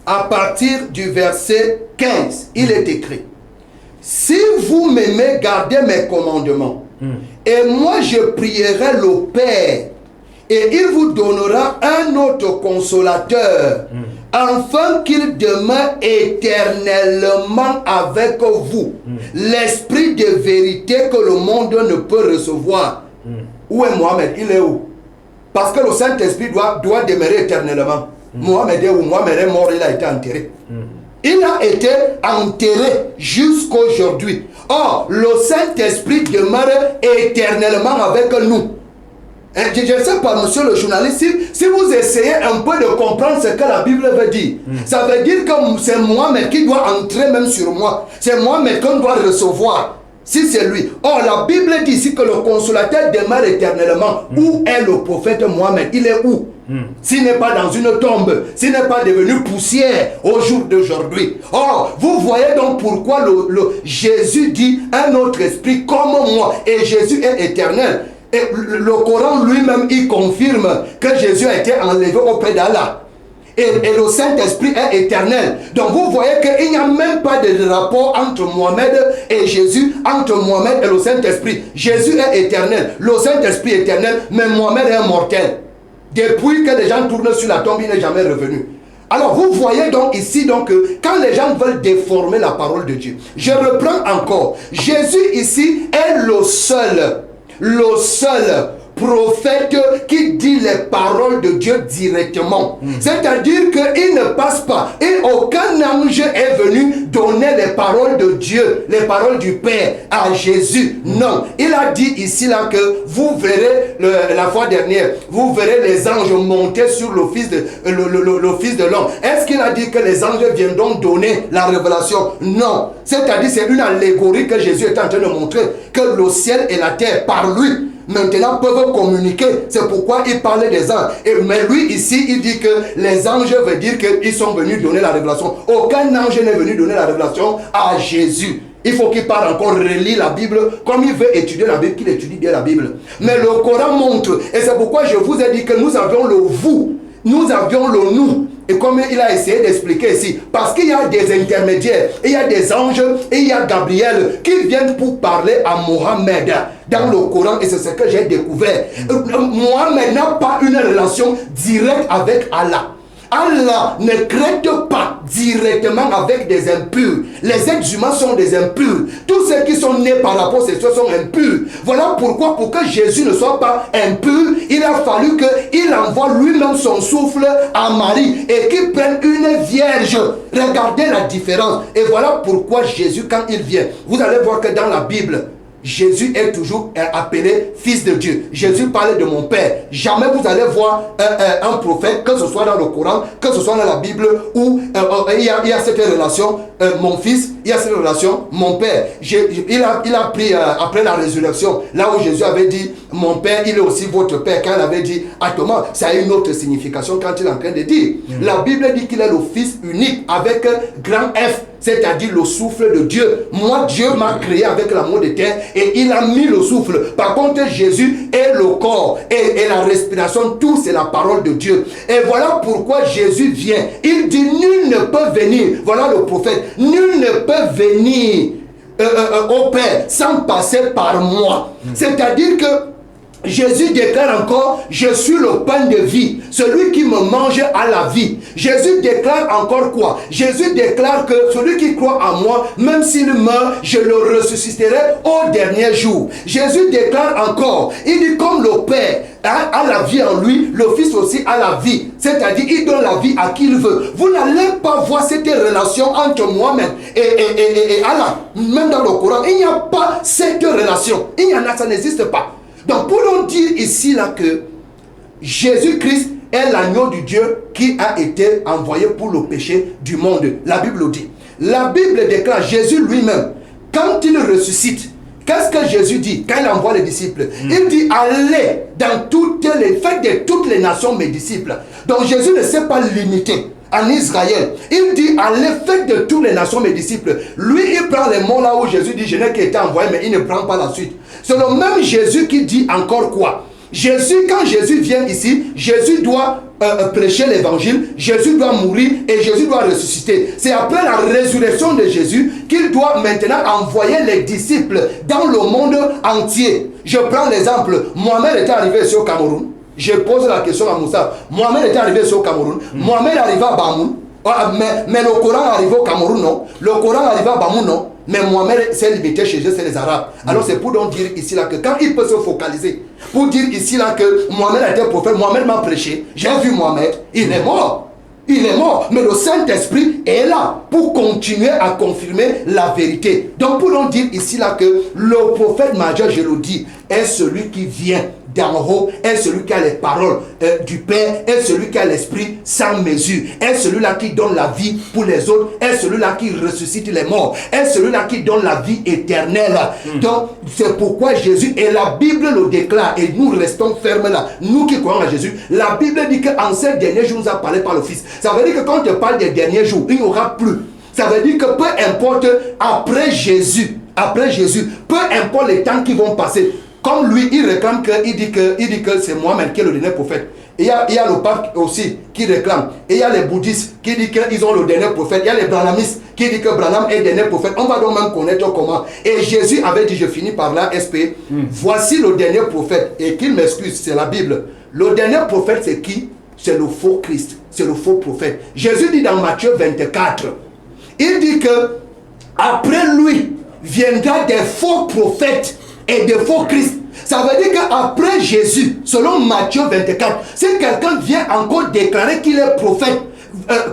à partir du verset 15, il est écrit: si vous m'aimez, gardez mes commandements. Et moi, je prierai le Père. Et il vous donnera un autre consolateur, afin qu'il demeure éternellement avec vous. L'esprit de vérité que le monde ne peut recevoir. Où est Mohamed? Il est où? Parce que le Saint-Esprit doit demeurer éternellement. Mohamed est où? Mohamed est mort, il a été enterré. Il a été enterré jusqu'aujourd'hui. Or, le Saint-Esprit demeure éternellement avec nous. Je ne sais pas, monsieur le journaliste, si vous essayez un peu de comprendre ce que la Bible veut dire, ça veut dire que c'est Mohamed qui doit entrer même sur moi. C'est Mohamed qu'on doit recevoir, si c'est lui. Or, la Bible dit ici que le consolateur demeure éternellement. Où est le prophète Mohamed? Il est où? S'il n'est pas dans une tombe, s'il n'est pas devenu poussière au jour d'aujourd'hui. Or, vous voyez donc pourquoi Jésus dit un autre esprit comme moi. Et Jésus est éternel. Et le Coran lui-même, il confirme que Jésus a été enlevé auprès d'Allah. Et le Saint-Esprit est éternel. Donc vous voyez qu'il n'y a même pas de rapport entre Mohamed et Jésus, entre Mohamed et le Saint-Esprit. Jésus est éternel, le Saint-Esprit est éternel, mais Mohamed est mortel. Depuis que les gens tournent sur la tombe, il n'est jamais revenu. Alors vous voyez donc ici que quand les gens veulent déformer la parole de Dieu, je reprends encore, Jésus ici est le seul prophète qui dit les paroles de Dieu directement. C'est-à-dire qu'il ne passe pas. Et aucun ange est venu donner les paroles de Dieu, les paroles du Père à Jésus. Non. Il a dit ici là que vous verrez, la fois dernière, vous verrez les anges monter sur le Fils de l'homme. Est-ce qu'il a dit que les anges viendront donner la révélation? Non. C'est-à-dire c'est une allégorie que Jésus est en train de montrer, que le ciel et la terre par lui maintenant peuvent communiquer. C'est pourquoi il parlait des anges. Mais lui ici, il dit que les anges veut dire qu'ils sont venus donner la révélation. Aucun ange n'est venu donner la révélation à Jésus. Il faut qu'il parle encore, relire la Bible, comme il veut étudier la Bible, qu'il étudie bien la Bible. Mais le Coran montre, et c'est pourquoi je vous ai dit que nous avions le vous, nous avions le nous. Et comme il a essayé d'expliquer ici, parce qu'il y a des intermédiaires, il y a des anges, et il y a Gabriel qui viennent pour parler à Mohamed dans le Coran, et c'est ce que j'ai découvert. Mohamed n'a pas une relation directe avec Allah. Allah ne traite pas directement avec des impurs. Les êtres humains sont des impurs. Tous ceux qui sont nés par rapport à ces choses sont impurs. Voilà pourquoi, pour que Jésus ne soit pas impur, il a fallu qu'il envoie lui-même son souffle à Marie et qu'il prenne une vierge. Regardez la différence. Et voilà pourquoi Jésus, quand il vient, vous allez voir que dans la Bible, Jésus est toujours appelé fils de Dieu. Jésus parlait de mon Père. Jamais vous allez voir un prophète, que ce soit dans le Coran, que ce soit dans la Bible, où il y a cette relation, mon fils, il y a cette relation, mon Père. Il a pris après la résurrection, là où Jésus avait dit, mon Père, il est aussi votre Père. Quand il avait dit à Thomas, ça a une autre signification quand il est en train de dire. La Bible dit qu'il est le fils unique avec grand F, c'est-à-dire le souffle de Dieu. Moi, Dieu m'a créé avec l'amour de terre et il a mis le souffle. Par contre, Jésus est le corps et la respiration, tout c'est la parole de Dieu. Et voilà pourquoi Jésus vient. Il dit, nul ne peut venir. Voilà le prophète. Nul ne peut venir au Père sans passer par moi. C'est-à-dire que Jésus déclare encore, je suis le pain de vie. Celui qui me mange a la vie. Jésus déclare encore quoi? Jésus déclare que celui qui croit en moi, même s'il meurt, je le ressusciterai au dernier jour. Jésus déclare encore, il dit comme le Père a la vie en lui, le Fils aussi a la vie. C'est-à-dire, il donne la vie à qui il veut. Vous n'allez pas voir cette relation entre moi-même et Allah. Même dans le Coran, il n'y a pas cette relation. Il y en a, ça n'existe pas. Donc pour nous dire ici là que Jésus-Christ est l'agneau de Dieu qui a été envoyé pour le péché du monde. La Bible dit. La Bible déclare Jésus lui-même, quand il ressuscite, qu'est-ce que Jésus dit quand il envoie les disciples? Il dit allez dans faites de toutes les nations mes disciples. Donc Jésus ne s'est pas limité en Israël. Il dit allez faites de toutes les nations mes disciples. Lui il prend les mots là où Jésus dit je n'ai qu'été envoyé, mais il ne prend pas la suite. C'est le même Jésus qui dit encore quoi? Jésus, quand Jésus vient ici, Jésus doit prêcher l'évangile, Jésus doit mourir et Jésus doit ressusciter. C'est après la résurrection de Jésus qu'il doit maintenant envoyer les disciples dans le monde entier. Je prends l'exemple, Mohamed était arrivé ici au Cameroun. Je pose la question à Moussa. Mohamed était arrivé ici au Cameroun. Mohamed arriva à Bamoun. Mais le Coran arrive au Cameroun, non. Le Coran arrive à Bamoun, non. Mais Mohamed s'est limité chez eux, c'est les Arabes. Alors c'est pour donc dire ici là que quand il peut se focaliser, pour dire ici là que Mohamed a été prophète, Mohamed m'a prêché, j'ai vu Mohamed, il est mort. Il est mort, mais le Saint-Esprit est là pour continuer à confirmer la vérité. Donc pour donc dire ici là que le prophète majeur, je le dis, est celui qui vient d'en haut, est celui qui a les paroles du Père, est celui qui a l'esprit sans mesure, est celui-là qui donne la vie pour les autres, est celui-là qui ressuscite les morts, est celui-là qui donne la vie éternelle. Donc c'est pourquoi Jésus, et la Bible le déclare, et nous restons fermes là, nous qui croyons à Jésus, la Bible dit qu'en ces derniers jours, nous a parlé par le Fils. Ça veut dire que quand on parle des derniers jours, il n'y aura plus. Ça veut dire que peu importe après Jésus, peu importe les temps qui vont passer, comme lui, il réclame il dit que c'est Mohamed qui est le dernier prophète. Et il y a le pape aussi qui réclame. Et il y a les bouddhistes qui disent qu'ils ont le dernier prophète. Il y a les branhamistes qui disent que Branham est le dernier prophète. On va donc même connaître comment. Et Jésus avait dit, je finis par là, SP, voici le dernier prophète. Et qu'il m'excuse, c'est la Bible. Le dernier prophète, c'est qui? C'est le faux Christ. C'est le faux prophète. Jésus dit dans Matthieu 24, il dit que après lui viendra des faux prophètes et de faux Christ. Ça veut dire qu'après Jésus, selon Matthieu 24, si quelqu'un vient encore déclarer qu'il est prophète,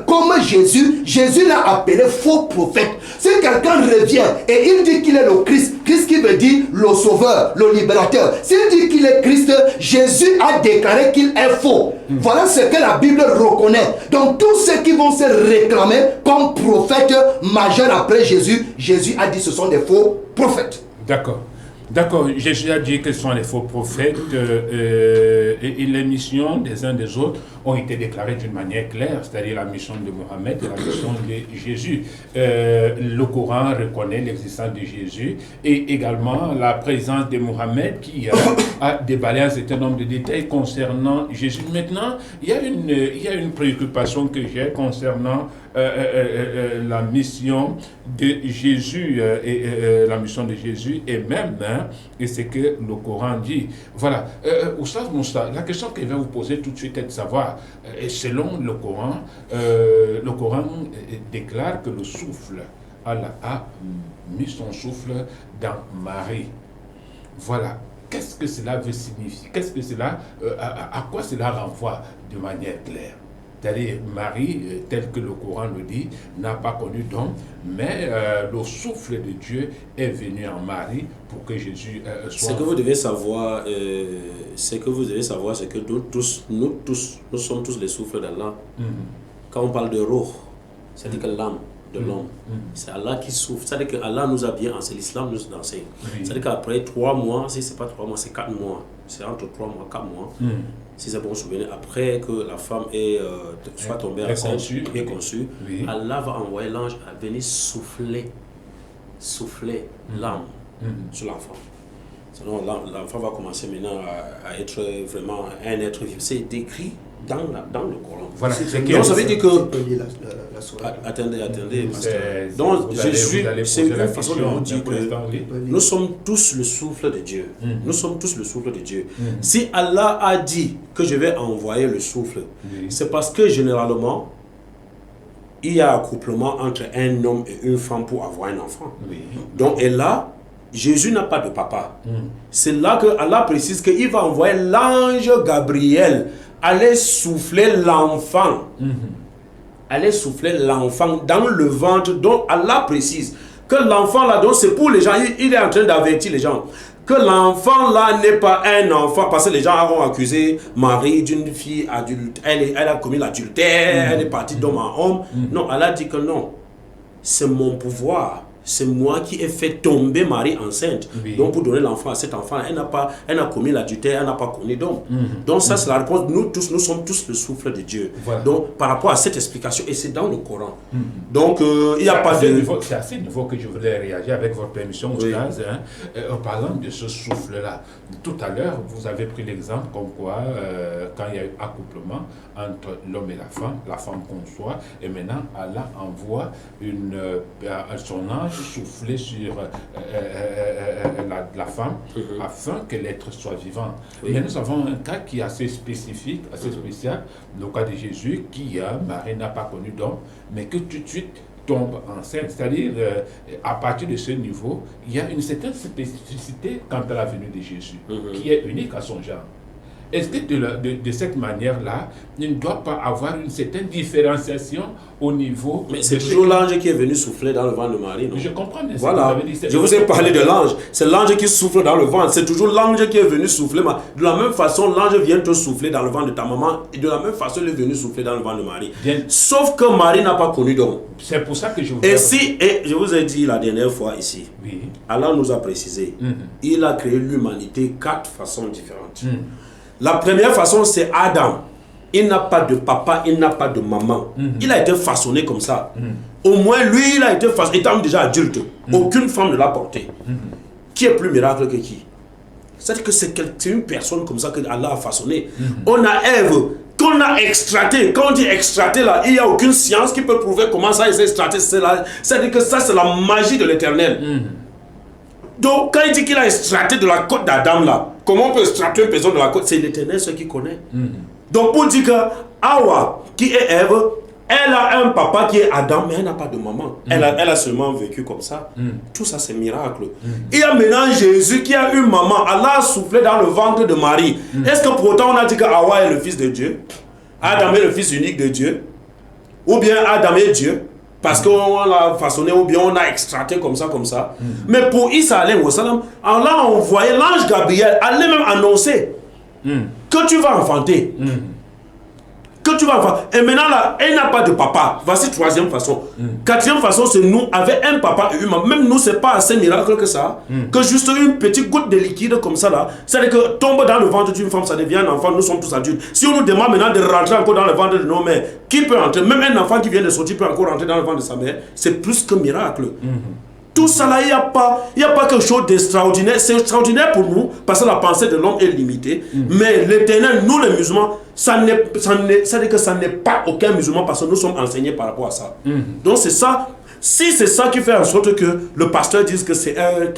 comme Jésus l'a appelé faux prophète. Si quelqu'un revient et il dit qu'il est le Christ, Christ qui veut dire le sauveur, le libérateur. S'il dit qu'il est Christ, Jésus a déclaré qu'il est faux. Voilà ce que la Bible reconnaît. Donc tous ceux qui vont se réclamer comme prophètes majeurs après Jésus, Jésus a dit ce sont des faux prophètes. D'accord, Jésus a dit que ce sont les faux prophètes et les missions des uns des autres ont été déclarées d'une manière claire, c'est-à-dire la mission de Mohamed et la mission de Jésus. Le Coran reconnaît l'existence de Jésus et également la présence de Mohamed qui a déballé un certain nombre de détails concernant Jésus. Maintenant, il y a une préoccupation que j'ai concernant la mission de Jésus la mission de Jésus et même et c'est que le Coran dit. Voilà, Oustaz Moussa, la question que je vais vous poser tout de suite est de savoir, selon le Coran déclare que le souffle, Allah a mis son souffle dans Marie. Voilà, qu'est-ce que cela veut signifier? Qu'est-ce que cela, à quoi cela renvoie de manière claire? C'est-à-dire, Marie, tel que le Coran le dit, n'a pas connu d'homme, mais le souffle de Dieu est venu en Marie pour que Jésus soit... Ce que vous devez savoir, c'est que nous sommes tous les souffles d'Allah. Quand on parle de roh, c'est-à-dire que l'âme de l'homme, c'est Allah qui souffle. C'est-à-dire que Allah nous a bien enseigné, l'islam nous enseigne. C'est-à-dire qu'après 3 mois, si ce n'est pas 3 mois, c'est 4 mois. C'est entre 3 mois et 4 mois. Si c'est bon souvenir, après que la femme soit tombée enceinte, est conçue, Allah va envoyer l'ange à venir souffler l'âme sur l'enfant. Sinon, l'enfant va commencer maintenant à être vraiment un être vivant. C'est décrit dans le Coran. Voilà, donc ça veut dire que... Attendez. Donc c'est une façon de vous dire que nous sommes tous le souffle de Dieu. Nous sommes tous le souffle de Dieu. Si Allah a dit que je vais envoyer le souffle, c'est parce que généralement, il y a accouplement entre un homme et une femme pour avoir un enfant. Donc, et là, Jésus n'a pas de papa. C'est là que Allah précise qu'il va envoyer l'ange Gabriel aller souffler l'enfant. Aller souffler l'enfant dans le ventre. Donc Allah précise que l'enfant là, donc c'est pour les gens, il est en train d'avertir les gens que l'enfant là n'est pas un enfant, parce que les gens ont accusé Marie d'une fille adulte, elle a commis l'adultère, elle est partie d'homme en homme. Non, Allah dit que non, c'est mon pouvoir c'est moi qui ai fait tomber Marie enceinte. Oui. Donc pour donner l'enfant à cet enfant, elle n'a commis l'adultère, elle n'a pas connu d'homme. Donc ça c'est la réponse. Nous sommes tous le souffle de Dieu. Voilà. Donc par rapport à cette explication, et c'est dans le Coran. Donc il n'y a pas de... C'est à ce niveau que je voulais réagir avec votre permission, Oui. Oustaz, en parlant de ce souffle-là. Tout à l'heure, vous avez pris l'exemple comme quoi, quand il y a eu accouplement entre l'homme et la femme conçoit, et maintenant Allah envoie son ange souffler sur la femme afin que l'être soit vivant. Oui. Mais nous avons un cas qui est assez spécifique, assez spécial, le cas de Jésus, Marie n'a pas connu d'homme, mais que tout de suite tombe enceinte. C'est-à-dire, à partir de ce niveau, il y a une certaine spécificité quant à la venue de Jésus, qui est unique à son genre. Est-ce que de cette manière-là, il ne doit pas avoir une certaine différenciation au niveau... Mais c'est toujours l'ange qui est venu souffler dans le ventre de Marie, non? Je comprends, mais voilà, je vous ai parlé de l'ange. C'est l'ange qui souffle dans le ventre. C'est toujours l'ange qui est venu souffler. De la même façon, l'ange vient te souffler dans le ventre de ta maman. Et de la même façon, il est venu souffler dans le ventre de Marie. Bien. Sauf que Marie n'a pas connu d'homme. C'est pour ça que je vous... Et je vous ai dit la dernière fois ici, oui. Allah nous a précisé, il a créé l'humanité 4 façons différentes. La première façon, c'est Adam. Il n'a pas de papa, il n'a pas de maman. Il a été façonné comme ça. Au moins, lui, il a été façonné, étant déjà adulte. Aucune femme ne l'a porté. Qui est plus miracle que qui? C'est-à-dire que c'est une personne comme ça que Allah a façonné. On a Ève, qu'on a extraité. Quand on dit extraté, là, il n'y a aucune science qui peut prouver comment ça s'est extraté. C'est-à-dire que ça, c'est la magie de l'éternel. Donc, quand il dit qu'il a extracté de la côte d'Adam, là, comment on peut extracter une personne de la côte? C'est l'éternel ce qui connaît. Donc, pour dire que Hawa, qui est Ève, elle a un papa qui est Adam, mais elle n'a pas de maman. Elle a seulement vécu comme ça. Tout ça, c'est miracle. Il y a maintenant Jésus qui a une maman. Allah a soufflé dans le ventre de Marie. Est-ce que pour autant on a dit que Hawa est le fils de Dieu? Adam est le fils unique de Dieu? Ou bien Adam est Dieu? Parce qu'on l'a façonné ou bien on a extracté comme ça. Mais pour Isa alayhi wa sallam, Allah a envoyé l'ange Gabriel, allait même annoncer que tu vas enfanter. Que tu vas enfanter. Et maintenant là, elle n'a pas de papa. Voici troisième façon. Quatrième façon, c'est nous avec un papa et une maman. Même nous, c'est pas assez miracle que ça. Que juste une petite goutte de liquide comme ça là, c'est-à-dire que tombe dans le ventre d'une femme, ça devient un enfant. Nous sommes tous adultes. Si on nous demande maintenant de rentrer encore dans le ventre de nos mères, qui peut entrer? Même un enfant qui vient de sortir peut encore rentrer dans le ventre de sa mère. C'est plus que miracle. Tout ça là, il n'y a pas quelque chose d'extraordinaire. C'est extraordinaire pour nous parce que la pensée de l'homme est limitée. Mais l'éternel, nous les musulmans, c'est-à-dire que ça n'est pas aucun musulman parce que nous sommes enseignés par rapport à ça. Donc c'est ça. Si c'est ça qui fait en sorte que le pasteur dise que c'est un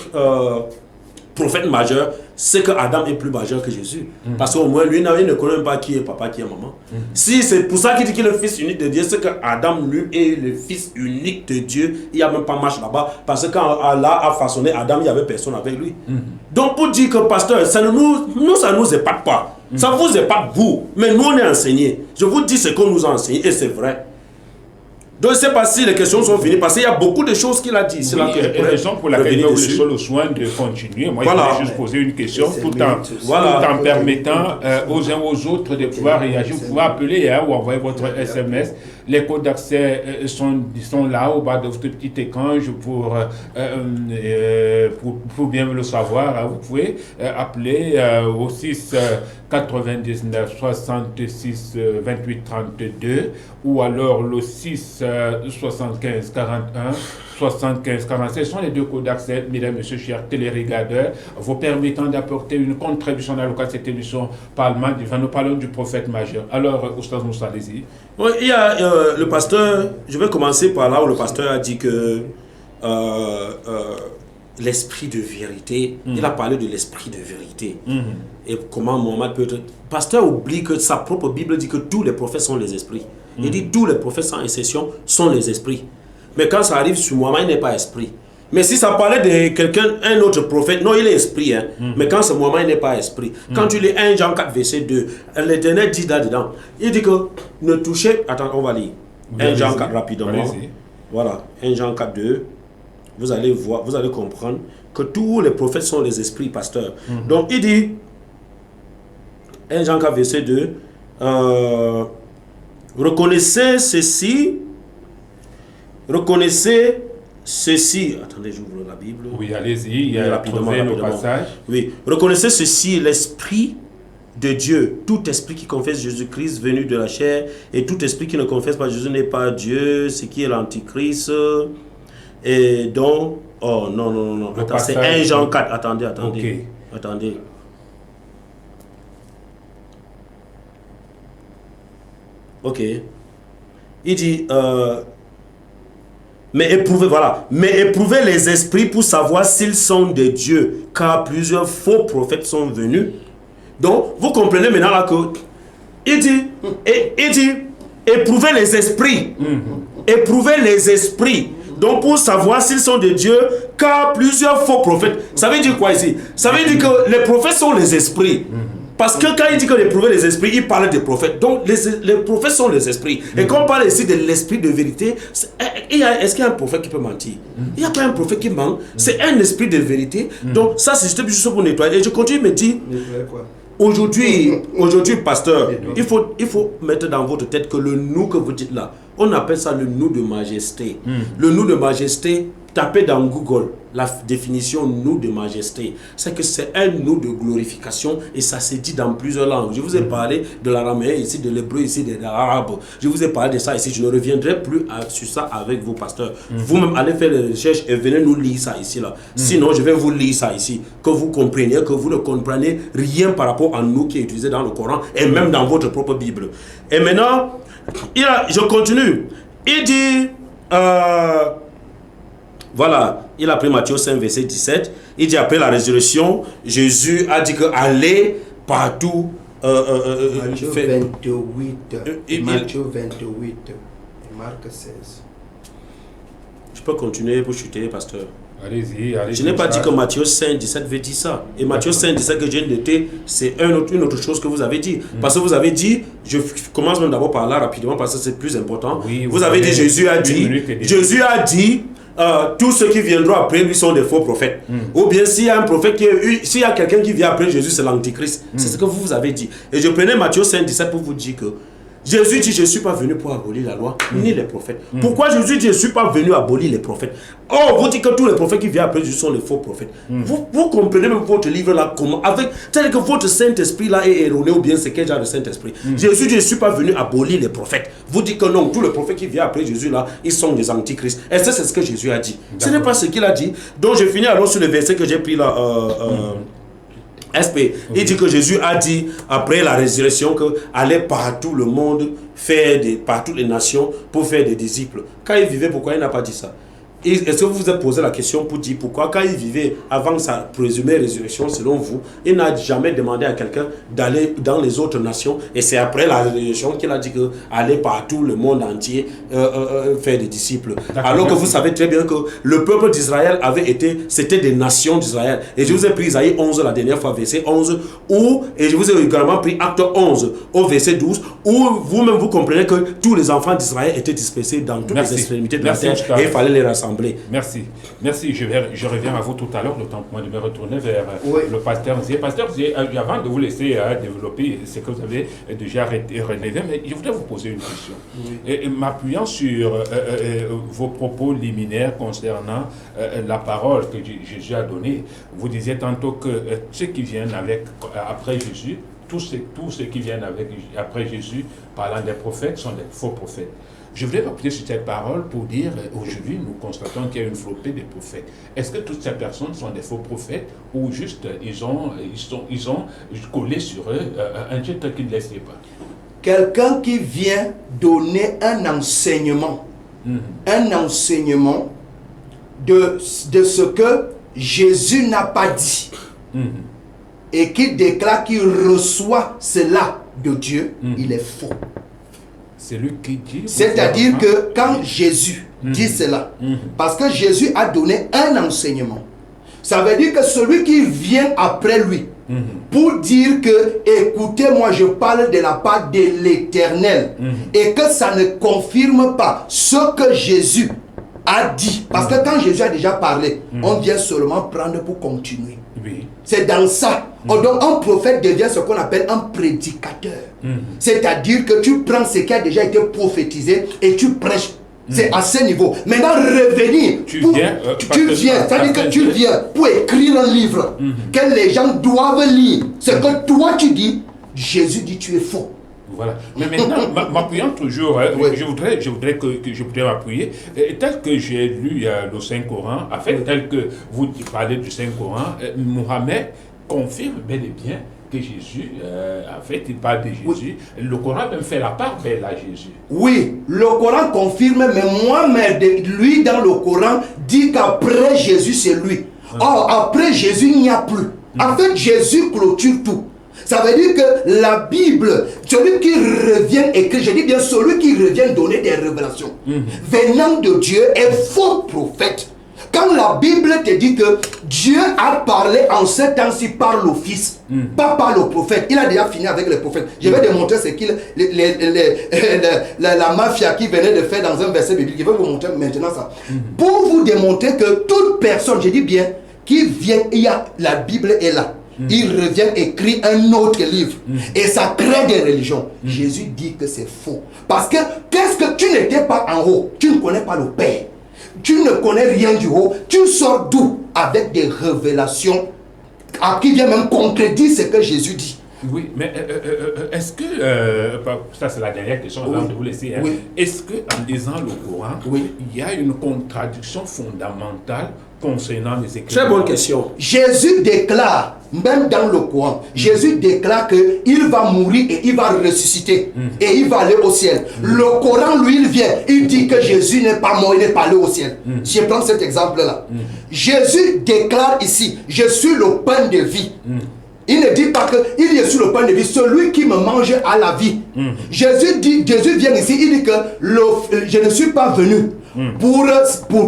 prophète majeur, c'est que Adam est plus majeur que Jésus. Parce qu'au moins, lui, il ne connaît même pas qui est papa, qui est maman. Si c'est pour ça qu'il dit qu'il est le fils unique de Dieu, c'est que Adam, lui, est le fils unique de Dieu. Il n'y a même pas marche là-bas. Parce que quand Allah a façonné Adam, il n'y avait personne avec lui. Donc, pour dire que, pasteur, ça ne nous épate pas. Ça vous épate, vous. Mais nous, on est enseignés. Je vous dis ce qu'on nous a enseigné, et c'est vrai. Donc, je ne sais pas si les questions sont finies, parce qu'il y a beaucoup de choses qu'il a dit. C'est oui, la raison pour laquelle je vous le soin de continuer. Moi, je voulais juste poser une question tout en permettant aux uns aux autres de pouvoir réagir. Vous pouvez appeler ou envoyer votre SMS. Les codes d'accès sont là, au bas de votre petit écran, pour bien le savoir. Vous pouvez appeler au 6 99 66 28 32 ou alors le 6 75 41 75 47. Ce sont les deux codes d'accès, mesdames et messieurs, chers téléregardeurs, vous permettant d'apporter une contribution dans le cadre de cette émission Parlement divin. Nous parlons du prophète majeur. Alors, Oustaz Moussa, allez-y. Oui, il y a le pasteur, je vais commencer par là où le pasteur a dit que l'esprit de vérité, il a parlé de l'esprit de vérité. Et comment Mohammed peut être... Pasteur oublie que sa propre Bible dit que tous les prophètes sont les esprits. Il dit tous les prophètes sans exception sont les esprits. Mais quand ça arrive sur Mohammed, il n'est pas esprit. Mais si ça parlait de quelqu'un, un autre prophète, non, il est esprit. Mais quand c'est Mohammed, il n'est pas esprit. Quand tu lis 1 Jean 4, verset 2, l'Éternel dit là-dedans, il dit que ne touchez... Attends, on va lire. 1 Jean 4 rapidement. Voilà, 1 Jean 4, 2. Vous allez voir, vous allez comprendre que tous les prophètes sont les esprits, pasteur. Donc il dit, 1 Jean 4, verset 2, reconnaissez ceci, reconnaissez ceci, attendez, j'ouvre la Bible. Oui, allez-y, il y a rapidement. le passage. Oui, reconnaissez ceci, l'Esprit de Dieu. Tout esprit qui confesse Jésus-Christ venu de la chair et tout esprit qui ne confesse pas Jésus n'est pas Dieu, ce qui est l'Antichrist. Et donc, oh non. Attends, c'est 1 Jean 4. Attendez. Okay. Attendez. Ok. Il dit, mais éprouvez les esprits pour savoir s'ils sont de Dieu, car plusieurs faux prophètes sont venus. Donc, vous comprenez maintenant là que il dit, éprouvez les esprits. Éprouvez les esprits. Donc, pour savoir s'ils sont de Dieu, car plusieurs faux prophètes. Ça veut dire quoi ici? Ça veut dire que les prophètes sont les esprits. Parce que quand il dit que éprouver les esprits, il parle des prophètes. Donc, les prophètes sont les esprits. Et quand on parle ici de l'esprit de vérité, est-ce qu'il y a un prophète qui peut mentir? Il n'y a pas un prophète qui ment. C'est un esprit de vérité. Donc, ça, c'est juste pour nettoyer. Et je continue de me dire, aujourd'hui, pasteur, il faut mettre dans votre tête que le nous que vous dites là, on appelle ça le nous de majesté. Le nous de majesté, tapez dans Google la définition nous de majesté. C'est que c'est un nous de glorification et ça se dit dans plusieurs langues. Je vous ai parlé de l'araméen ici, de l'hébreu ici, de l'arabe. Je vous ai parlé de ça ici. Je ne reviendrai plus sur ça avec vos pasteurs. Vous-même allez faire les recherches et venez nous lire ça ici là. Sinon, je vais vous lire ça ici. Que vous compreniez, que vous ne comprenez rien par rapport à nous qui est utilisé dans le Coran et même dans votre propre Bible. Et maintenant, je continue. Il dit... voilà, il a pris Matthieu 5, verset 17. Il dit après la résurrection, Jésus a dit que allez partout. Matthieu 28. Matthieu 28. Marc 16. Je peux continuer pour chuter, pasteur. Allez-y. Je n'ai pas dit que Matthieu 5, 17 veut dire ça. Et Matthieu 5, 17 que je viens de noter, c'est une autre chose que vous avez dit. Parce que vous avez dit, je commence même d'abord par là rapidement parce que c'est plus important. Oui, vous avez dit, Jésus a dit, tous ceux qui viendront après lui sont des faux prophètes. Ou bien s'il y a un prophète s'il y a quelqu'un qui vient après Jésus, c'est l'antichrist. C'est ce que vous avez dit. Et je prenais Matthieu 5, 17 pour vous dire que Jésus dit, je ne suis pas venu pour abolir la loi, ni les prophètes. Pourquoi Jésus dit, je ne suis pas venu abolir les prophètes? Oh, vous dites que tous les prophètes qui viennent après Jésus sont les faux prophètes. Vous comprenez même votre livre là, comment, tel que votre Saint-Esprit là est erroné, ou bien c'est quel genre de Saint-Esprit. Jésus dit, je ne suis pas venu abolir les prophètes. Vous dites que non, tous les prophètes qui viennent après Jésus là, ils sont des antichrists. Et ça, c'est ce que Jésus a dit. Ce n'est pas ce qu'il a dit. Donc, je finis alors sur le verset que j'ai pris là. SP. Il dit que Jésus a dit après la résurrection que allait partout le monde par toutes les nations pour faire des disciples. Quand il vivait, pourquoi il n'a pas dit ça? Est-ce que vous vous êtes posé la question pour dire pourquoi quand il vivait avant sa présumée résurrection selon vous, il n'a jamais demandé à quelqu'un d'aller dans les autres nations et c'est après la résurrection qu'il a dit que aller partout le monde entier faire des disciples. Alors que vous savez très bien que le peuple d'Israël c'était des nations d'Israël. Et je vous ai pris Isaïe 11 la dernière fois, verset 11, et je vous ai également pris Acte 11 au verset 12, où vous-même vous comprenez que tous les enfants d'Israël étaient dispersés dans toutes les extrémités de la terre et il fallait les rassembler. Merci. Je reviens à vous tout à l'heure, le temps pour moi de me retourner vers le pasteur Zier. Pasteur Zier, avant de vous laisser développer ce que vous avez déjà relevé, mais je voudrais vous poser une question. M'appuyant sur vos propos liminaires concernant la parole que Jésus a donnée, vous disiez tantôt que ceux qui viennent après Jésus, tous ceux qui viennent après Jésus, parlant des prophètes, sont des faux prophètes. Je voudrais appuyer sur cette parole pour dire, aujourd'hui, nous constatons qu'il y a une flopée de prophètes. Est-ce que toutes ces personnes sont des faux prophètes ou juste ils ont collé sur eux un titre qui ne les fait pas? Quelqu'un qui vient donner un enseignement de ce que Jésus n'a pas dit et qui déclare qu'il reçoit cela de Dieu, il est faux. C'est lui qui dit. C'est-à-dire que quand Jésus dit cela, parce que Jésus a donné un enseignement, ça veut dire que celui qui vient après lui, pour dire que, écoutez-moi, je parle de la part de l'Éternel, et que ça ne confirme pas ce que Jésus a dit, parce que quand Jésus a déjà parlé, on vient seulement prendre pour continuer. Oui. C'est dans ça. Donc un prophète devient ce qu'on appelle un prédicateur. C'est-à-dire que tu prends ce qui a déjà été prophétisé et tu prêches C'est à ce niveau. Maintenant, revenir. Tu viens, c'est-à-dire que tu viens pour écrire un livre que les gens doivent lire. Ce que toi tu dis, Jésus dit tu es faux. Voilà. Mais maintenant, m'appuyant toujours, Oui. je voudrais que je voudrais m'appuyer, tel que j'ai lu le Saint-Coran, en fait, tel que vous parlez du Saint-Coran, Mohammed confirme bel et bien que Jésus, en fait, il parle de Jésus. Oui. Le Coran même fait la part belle à Jésus. Oui, le Coran confirme, mais Mohammed, lui, dans le Coran, dit qu'après Jésus, c'est lui. Or, après Jésus, il n'y a plus. En fait, Jésus clôture tout. Ça veut dire que la Bible, celui qui revient écrire, je dis bien celui qui revient donner des révélations, venant de Dieu, est faux prophète. Quand la Bible te dit que Dieu a parlé en ce temps-ci par le Fils, pas par le prophète, il a déjà fini avec les prophètes. Je vais démontrer ce qu'il la mafia qui venait de faire dans un verset biblique. Je vais vous montrer maintenant ça. Pour vous démontrer que toute personne, je dis bien, qui vient, la Bible est là. Il revient écrire un autre livre et ça crée des religions. Jésus dit que c'est faux. Parce que qu'est-ce que tu n'étais pas en haut? Tu ne connais pas le Père. Tu ne connais rien du haut. Tu sors d'où? Avec des révélations qui viennent même contredire ce que Jésus dit. Oui, mais est-ce que, ça c'est la dernière question avant de vous laisser, Oui. Est-ce qu'en lisant le Coran, il y a une contradiction fondamentale concernant les Écritures? Très bonne question. Jésus déclare, même dans le Coran, Jésus déclare qu'il va mourir et il va ressusciter et il va aller au ciel. Le Coran, lui, il vient, il dit que Jésus n'est pas mort, il n'est pas allé au ciel. Je prends cet exemple-là. Jésus déclare ici, je suis le pain de vie. Il ne dit pas qu'il est sur le pain de vie, celui qui me mange a la vie. Jésus vient ici, il dit que je ne suis pas venu pour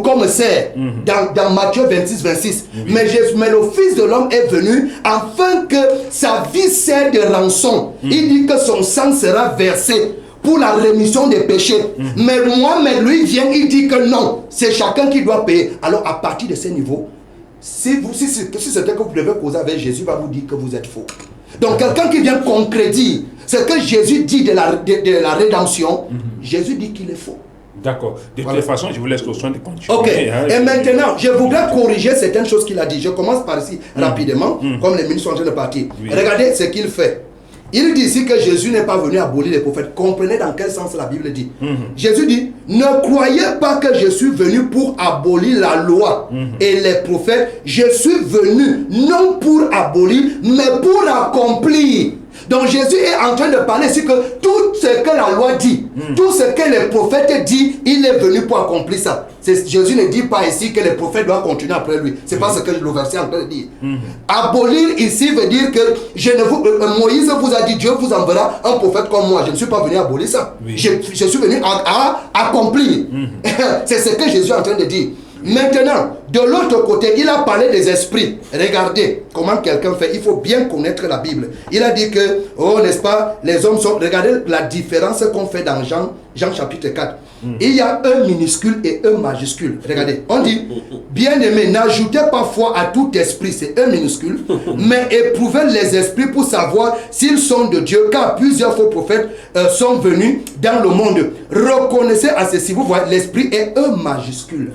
comme c'est dans Matthieu 26. Mais le Fils de l'homme est venu afin que sa vie serve de rançon. Il dit que son sang sera versé pour la rémission des péchés. Mais lui vient, il dit que non, c'est chacun qui doit payer. Alors à partir de ce niveau, si c'est que vous devez causer avec Jésus, va vous dire que vous êtes faux. Donc quelqu'un qui vient contredire ce que Jésus dit de la rédemption, Jésus dit qu'il est faux. D'accord. De toute façon, je vous laisse le soin de continuer. Ok. Et maintenant, je voudrais corriger certaines choses qu'il a dit. Je commence par ici rapidement, comme les ministres sont en train de partir. Oui. Regardez ce qu'il fait. Il dit ici que Jésus n'est pas venu abolir les prophètes. Comprenez dans quel sens la Bible dit. Jésus dit, ne croyez pas que je suis venu pour abolir la loi et les prophètes. Je suis venu non pour abolir, mais pour accomplir. Donc Jésus est en train de parler ici que tout ce que la loi dit, tout ce que les prophètes disent, il est venu pour accomplir ça. Jésus ne dit pas ici que les prophètes doivent continuer après lui. C'est pas ce que le verset est en train de dire. Abolir ici veut dire que Moïse vous a dit, Dieu vous enverra un prophète comme moi. Je ne suis pas venu abolir ça. Oui. Je suis venu à accomplir. C'est ce que Jésus est en train de dire. Maintenant, de l'autre côté, il a parlé des esprits. Regardez comment quelqu'un fait. Il faut bien connaître la Bible. Il a dit que, n'est-ce pas, les hommes sont... Regardez la différence qu'on fait dans Jean chapitre 4. Il y a un minuscule et un majuscule. Regardez, on dit, bien-aimé, n'ajoutez pas foi à tout esprit, c'est un minuscule, mais éprouvez les esprits pour savoir s'ils sont de Dieu, car plusieurs faux prophètes sont venus dans le monde. Reconnaissez à ceci, vous voyez, l'esprit est un majuscule.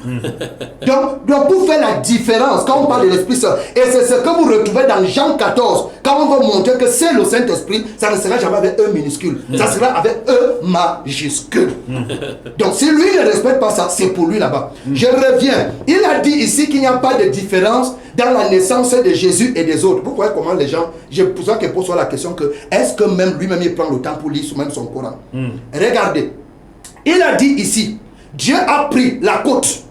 Donc pour faire la différence, quand on parle de l'Esprit Saint, et c'est ce que vous retrouvez dans Jean 14, quand on va montrer que c'est le Saint-Esprit, ça ne sera jamais avec un minuscule, ça sera avec un majuscule. Donc si lui ne respecte pas ça, c'est pour lui là-bas. Je reviens. Il a dit ici qu'il n'y a pas de différence dans la naissance de Jésus et des autres. Vous voyez comment les gens, je pour ça que pose la question que est-ce que même lui-même il prend le temps pour lire même son Coran. Regardez. Il a dit ici, Dieu a pris la côte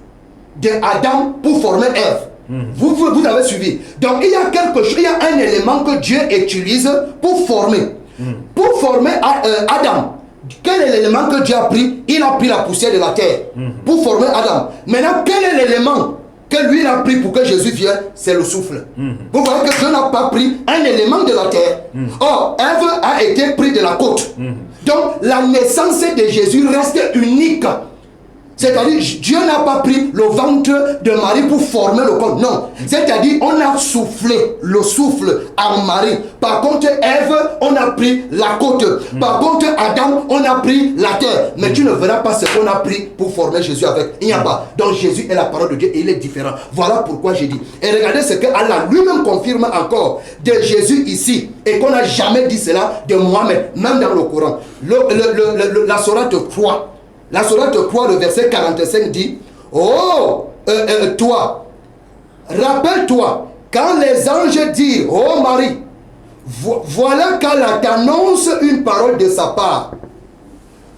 de Adam pour former Ève. Vous avez suivi. Donc il y a quelque chose, il y a un élément que Dieu utilise pour former. Pour former Adam. Quel est l'élément que Dieu a pris? Il a pris la poussière de la terre pour former Adam. Maintenant, quel est l'élément que lui a pris pour que Jésus vienne? C'est le souffle. Vous voyez que Dieu n'a pas pris un élément de la terre. Or, Ève a été pris de la côte. Donc, la naissance de Jésus reste unique. C'est-à-dire, Dieu n'a pas pris le ventre de Marie pour former le corps. Non. C'est-à-dire, on a soufflé le souffle en Marie. Par contre, Ève, on a pris la côte. Par contre, Adam, on a pris la terre. Mais tu ne verras pas ce qu'on a pris pour former Jésus avec. Il n'y a pas. Donc, Jésus est la parole de Dieu et il est différent. Voilà pourquoi j'ai dit. Et regardez ce que Allah lui-même confirme encore de Jésus ici. Et qu'on n'a jamais dit cela de Mohamed, même dans le Coran. La sourate 3. La sourate 3, le verset 45 dit: oh, toi, rappelle-toi, quand les anges disent: oh Marie, voilà qu'Allah t'annonce une parole de sa part.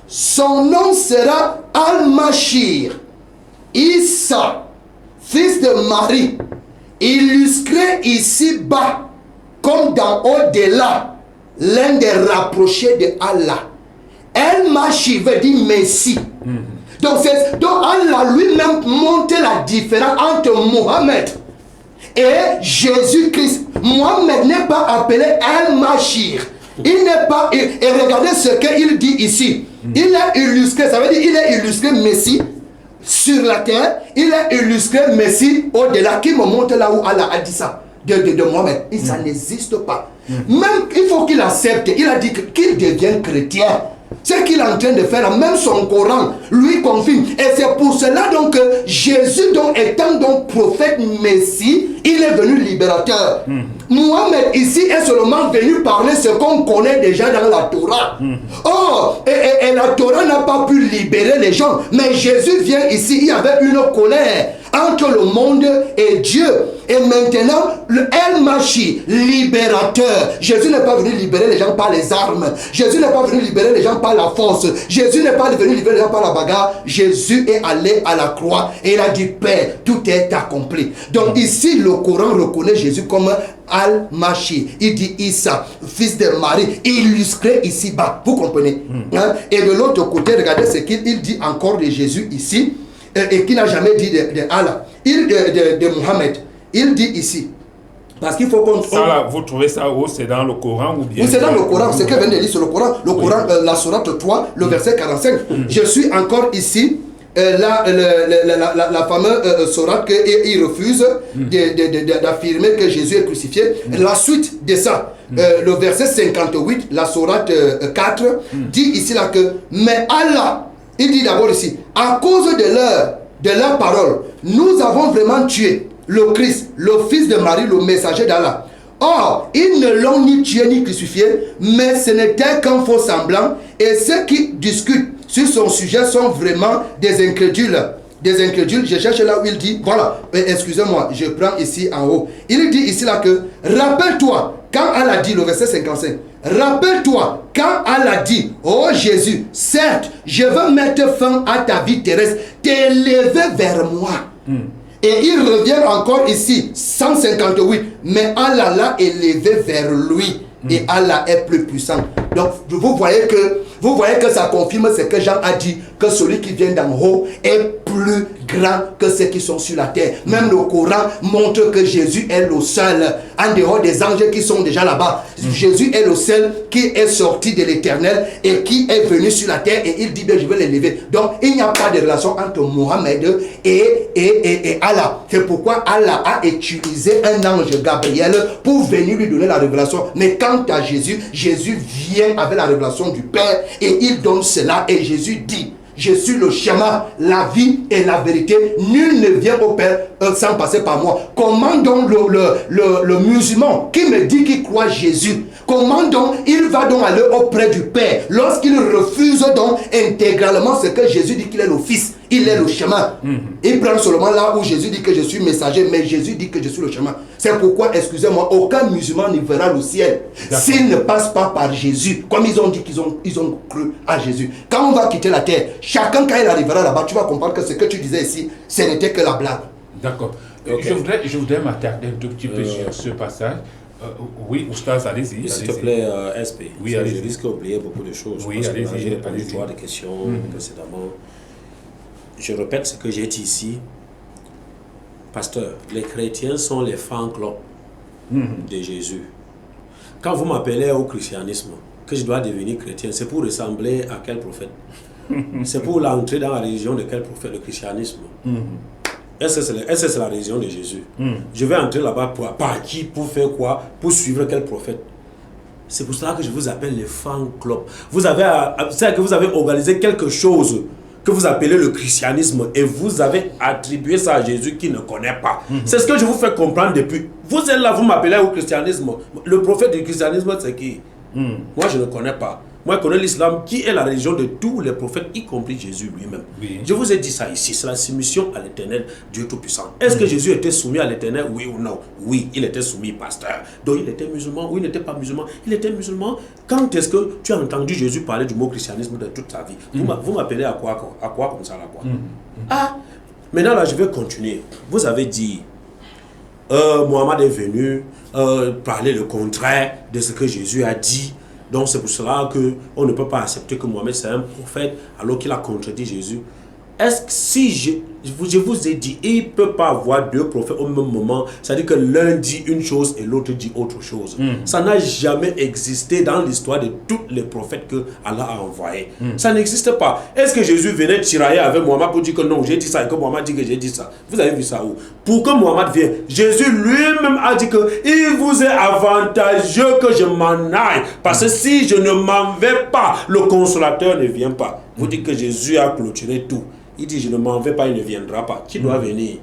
Son nom sera Al-Mashir, Issa, fils de Marie, illustré ici-bas, comme dans au-delà, l'un des rapprochés de Allah. El-Mashir veut dire Messie. Donc Allah lui-même montre la différence entre Mohammed et Jésus-Christ. Mohammed n'est pas appelé El-Mashir. Il n'est pas. Et regardez ce qu'il dit ici. Il est illustré, ça veut dire il est illustré Messie sur la terre. Il est illustré Messie au-delà. Qui me montre là où Allah a dit ça de Mohammed. Et ça n'existe pas. Même il faut qu'il accepte. Il a dit qu'il devienne chrétien. Ce qu'il est en train de faire, même son Coran lui confirme. Et c'est pour cela donc que Jésus, donc, étant donc prophète Messie, il est venu libérateur. Mohammed ici est seulement venu parler ce qu'on connaît déjà dans la Torah. Or, et la Torah n'a pas pu libérer les gens. Mais Jésus vient ici, il y avait une colère entre le monde et Dieu. Et maintenant, le El-Mashi, libérateur. Jésus n'est pas venu libérer les gens par les armes. Jésus n'est pas venu libérer les gens par la force. Jésus n'est pas venu libérer les gens par la bagarre. Jésus est allé à la croix et il a dit: Père, tout est accompli. Donc ici, le Coran reconnaît Jésus comme Al-Mashi. Il dit Issa, fils de Marie, illustré ici-bas. Vous comprenez? Hein? Et de l'autre côté, regardez ce qu'il dit encore de Jésus ici. Et qui n'a jamais dit de Allah, de Mohammed. Il dit ici, parce qu'il faut qu'on... Ça là, vous trouvez ça où? C'est dans le Coran ou bien? Oui, c'est dans le Coran, c'est que vient de lire sur le Coran. Le Coran, la sourate 3, le verset 45. Je suis encore ici, la fameuse sourate qu'il refuse d'affirmer que Jésus est crucifié. La suite de ça, le verset 58, la sourate 4, dit ici là que, mais Allah, il dit d'abord ici, à cause de leur parole, nous avons vraiment tué le Christ, le fils de Marie, le messager d'Allah. Or, ils ne l'ont ni tué ni crucifié, mais ce n'était qu'un faux semblant. Et ceux qui discutent sur son sujet sont vraiment des incrédules. Des incrédules, je cherche là où il dit, voilà, excusez-moi, je prends ici en haut. Il dit ici là que, rappelle-toi, quand Allah dit, le verset 55, rappelle-toi, quand Allah dit, oh Jésus, certes, je veux mettre fin à ta vie terrestre, t'élever vers moi. Et il revient encore ici, 158, mais Allah l'a élevé vers lui. Et Allah est plus puissant. Donc vous voyez que ça confirme ce que Jean a dit, que celui qui vient d'en haut est plus grand que ceux qui sont sur la terre. Même le Coran montre que Jésus est le seul, en dehors des anges qui sont déjà là-bas. Jésus est le seul qui est sorti de l'éternel et qui est venu sur la terre, et il dit bien, je vais l'élever. Donc il n'y a pas de relation entre Mohammed et Allah. C'est pourquoi Allah a utilisé un ange Gabriel pour venir lui donner la révélation. Mais quant à Jésus, Jésus vient avec la révélation du Père et il donne cela, et Jésus dit: je suis le chemin, la vie et la vérité. Nul ne vient au Père sans passer par moi. Comment donc le musulman qui me dit qu'il croit Jésus, comment donc il va donc aller auprès du Père lorsqu'il refuse donc intégralement ce que Jésus dit qu'il est le Fils? Il est le chemin. Il prend seulement là où Jésus dit que je suis messager, mais Jésus dit que je suis le chemin. C'est pourquoi, excusez-moi, aucun musulman ne verra le ciel s'il ne passe pas par Jésus, comme ils ont dit qu'ils ont cru à Jésus. Quand on va quitter la terre, chacun quand il arrivera là-bas, tu vas comprendre que ce que tu disais ici, ce n'était que la blague. D'accord. Okay. Je voudrais m'attarder un tout petit peu sur ce passage. Oui, Oustaz, allez-y. S'il te plaît, SP. Oui, allez-y. Je risque d'oublier beaucoup de choses. Oui, parce que allez-y. j'ai répondu à des questions précédemment. Je répète ce que j'ai dit ici. Pasteur, les chrétiens sont les fan-clubs de Jésus. Quand vous m'appelez au christianisme, que je dois devenir chrétien, c'est pour ressembler à quel prophète? C'est pour l'entrée dans la religion de quel prophète? Le christianisme. Est-ce que c'est la religion de Jésus? Je vais entrer là-bas par qui? Pour faire quoi? Pour suivre quel prophète? C'est pour cela que je vous appelle les fan club. C'est que vous avez organisé quelque chose que vous appelez le christianisme et vous avez attribué ça à Jésus qui ne connaît pas. C'est ce que je vous fais comprendre depuis. Vous êtes là, vous m'appelez au christianisme. Le prophète du christianisme, c'est qui? Moi, je ne connais pas. Moi, je connais l'islam qui est la religion de tous les prophètes, y compris Jésus lui-même. Oui. Je vous ai dit ça ici, c'est la soumission à l'éternel, Dieu Tout-Puissant. Est-ce que Jésus était soumis à l'éternel, oui ou non? Oui, il était soumis, pasteur. Donc il était musulman ou il n'était pas musulman? Il était musulman. Quand est-ce que tu as entendu Jésus parler du mot christianisme de toute ta vie? Vous m'appelez à quoi comme ça là, quoi? Ah, maintenant là, je vais continuer. Vous avez dit, Mohammed est venu parler le contraire de ce que Jésus a dit. Donc c'est pour cela qu'on ne peut pas accepter que Mohammed c'est un prophète alors qu'il a contredit Jésus. Est-ce que si je vous ai dit, il ne peut pas avoir deux prophètes au même moment, c'est-à-dire que l'un dit une chose et l'autre dit autre chose. Ça n'a jamais existé dans l'histoire de tous les prophètes que Allah a envoyés. Ça n'existe pas. Est-ce que Jésus venait tirailler avec Mohammed pour dire que non, j'ai dit ça et que Mohammed dit que j'ai dit ça? Vous avez vu ça où? Pour que Mohammed vienne, Jésus lui-même a dit qu'il vous est avantageux que je m'en aille. Parce que si je ne m'en vais pas, le consolateur ne vient pas. Vous dites que Jésus a clôturé tout. Il dit, je ne m'en vais pas, il ne viendra pas. Qui doit venir?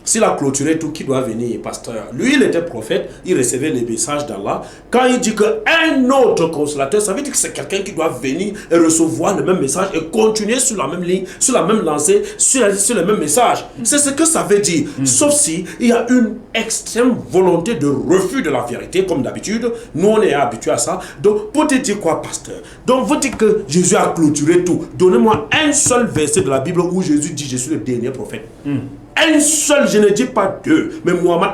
S'il a clôturé tout, qui doit venir, pasteur? Lui, il était prophète, il recevait les messages d'Allah. Quand il dit qu'un autre consolateur, ça veut dire que c'est quelqu'un qui doit venir et recevoir le même message et continuer sur la même ligne, sur la même lancée, sur le même message. C'est ce que ça veut dire. Sauf si il y a une extrême volonté de refus de la vérité, comme d'habitude. Nous, on est habitués à ça. Donc, pour te dire quoi, pasteur? Donc, vous dites que Jésus a clôturé tout. Donnez-moi un seul verset de la Bible où Jésus dit, je suis le dernier prophète. Un seul, je ne dis pas deux. Mais Mohammed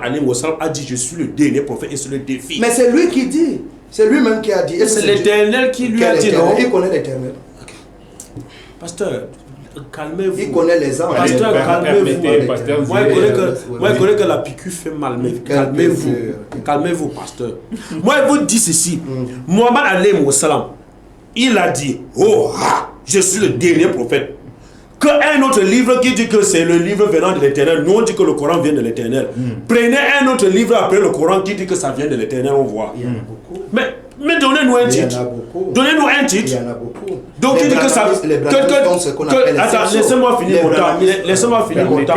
a dit, je suis le dernier prophète et c'est le défi. Mais c'est lui qui dit. C'est lui-même qui a dit. C'est l'Éternel qui lui a dit, non? Il connaît l'Éternel. Okay. Pasteur, calmez-vous. Il connaît les anges. Pasteur, calmez-vous. Moi, je connais que la piqûre fait mal, mais calmez-vous. Calmez-vous, pasteur. Moi, je vous dis ceci. Mohammed alayhi salam, il a dit, oh, je suis le dernier prophète. Qu'un autre livre qui dit que c'est le livre venant de l'Éternel, nous on dit que le Coran vient de l'Éternel. Prenez un autre livre après le Coran qui dit que ça vient de l'Éternel, on voit. Il y en a beaucoup. Mais donnez-nous un titre. Il y en a beaucoup. Donnez-nous un titre. Il y en a beaucoup. Donc il dit que ça. Attends, laissez-moi finir mon temps. Laissez-moi finir mon temps.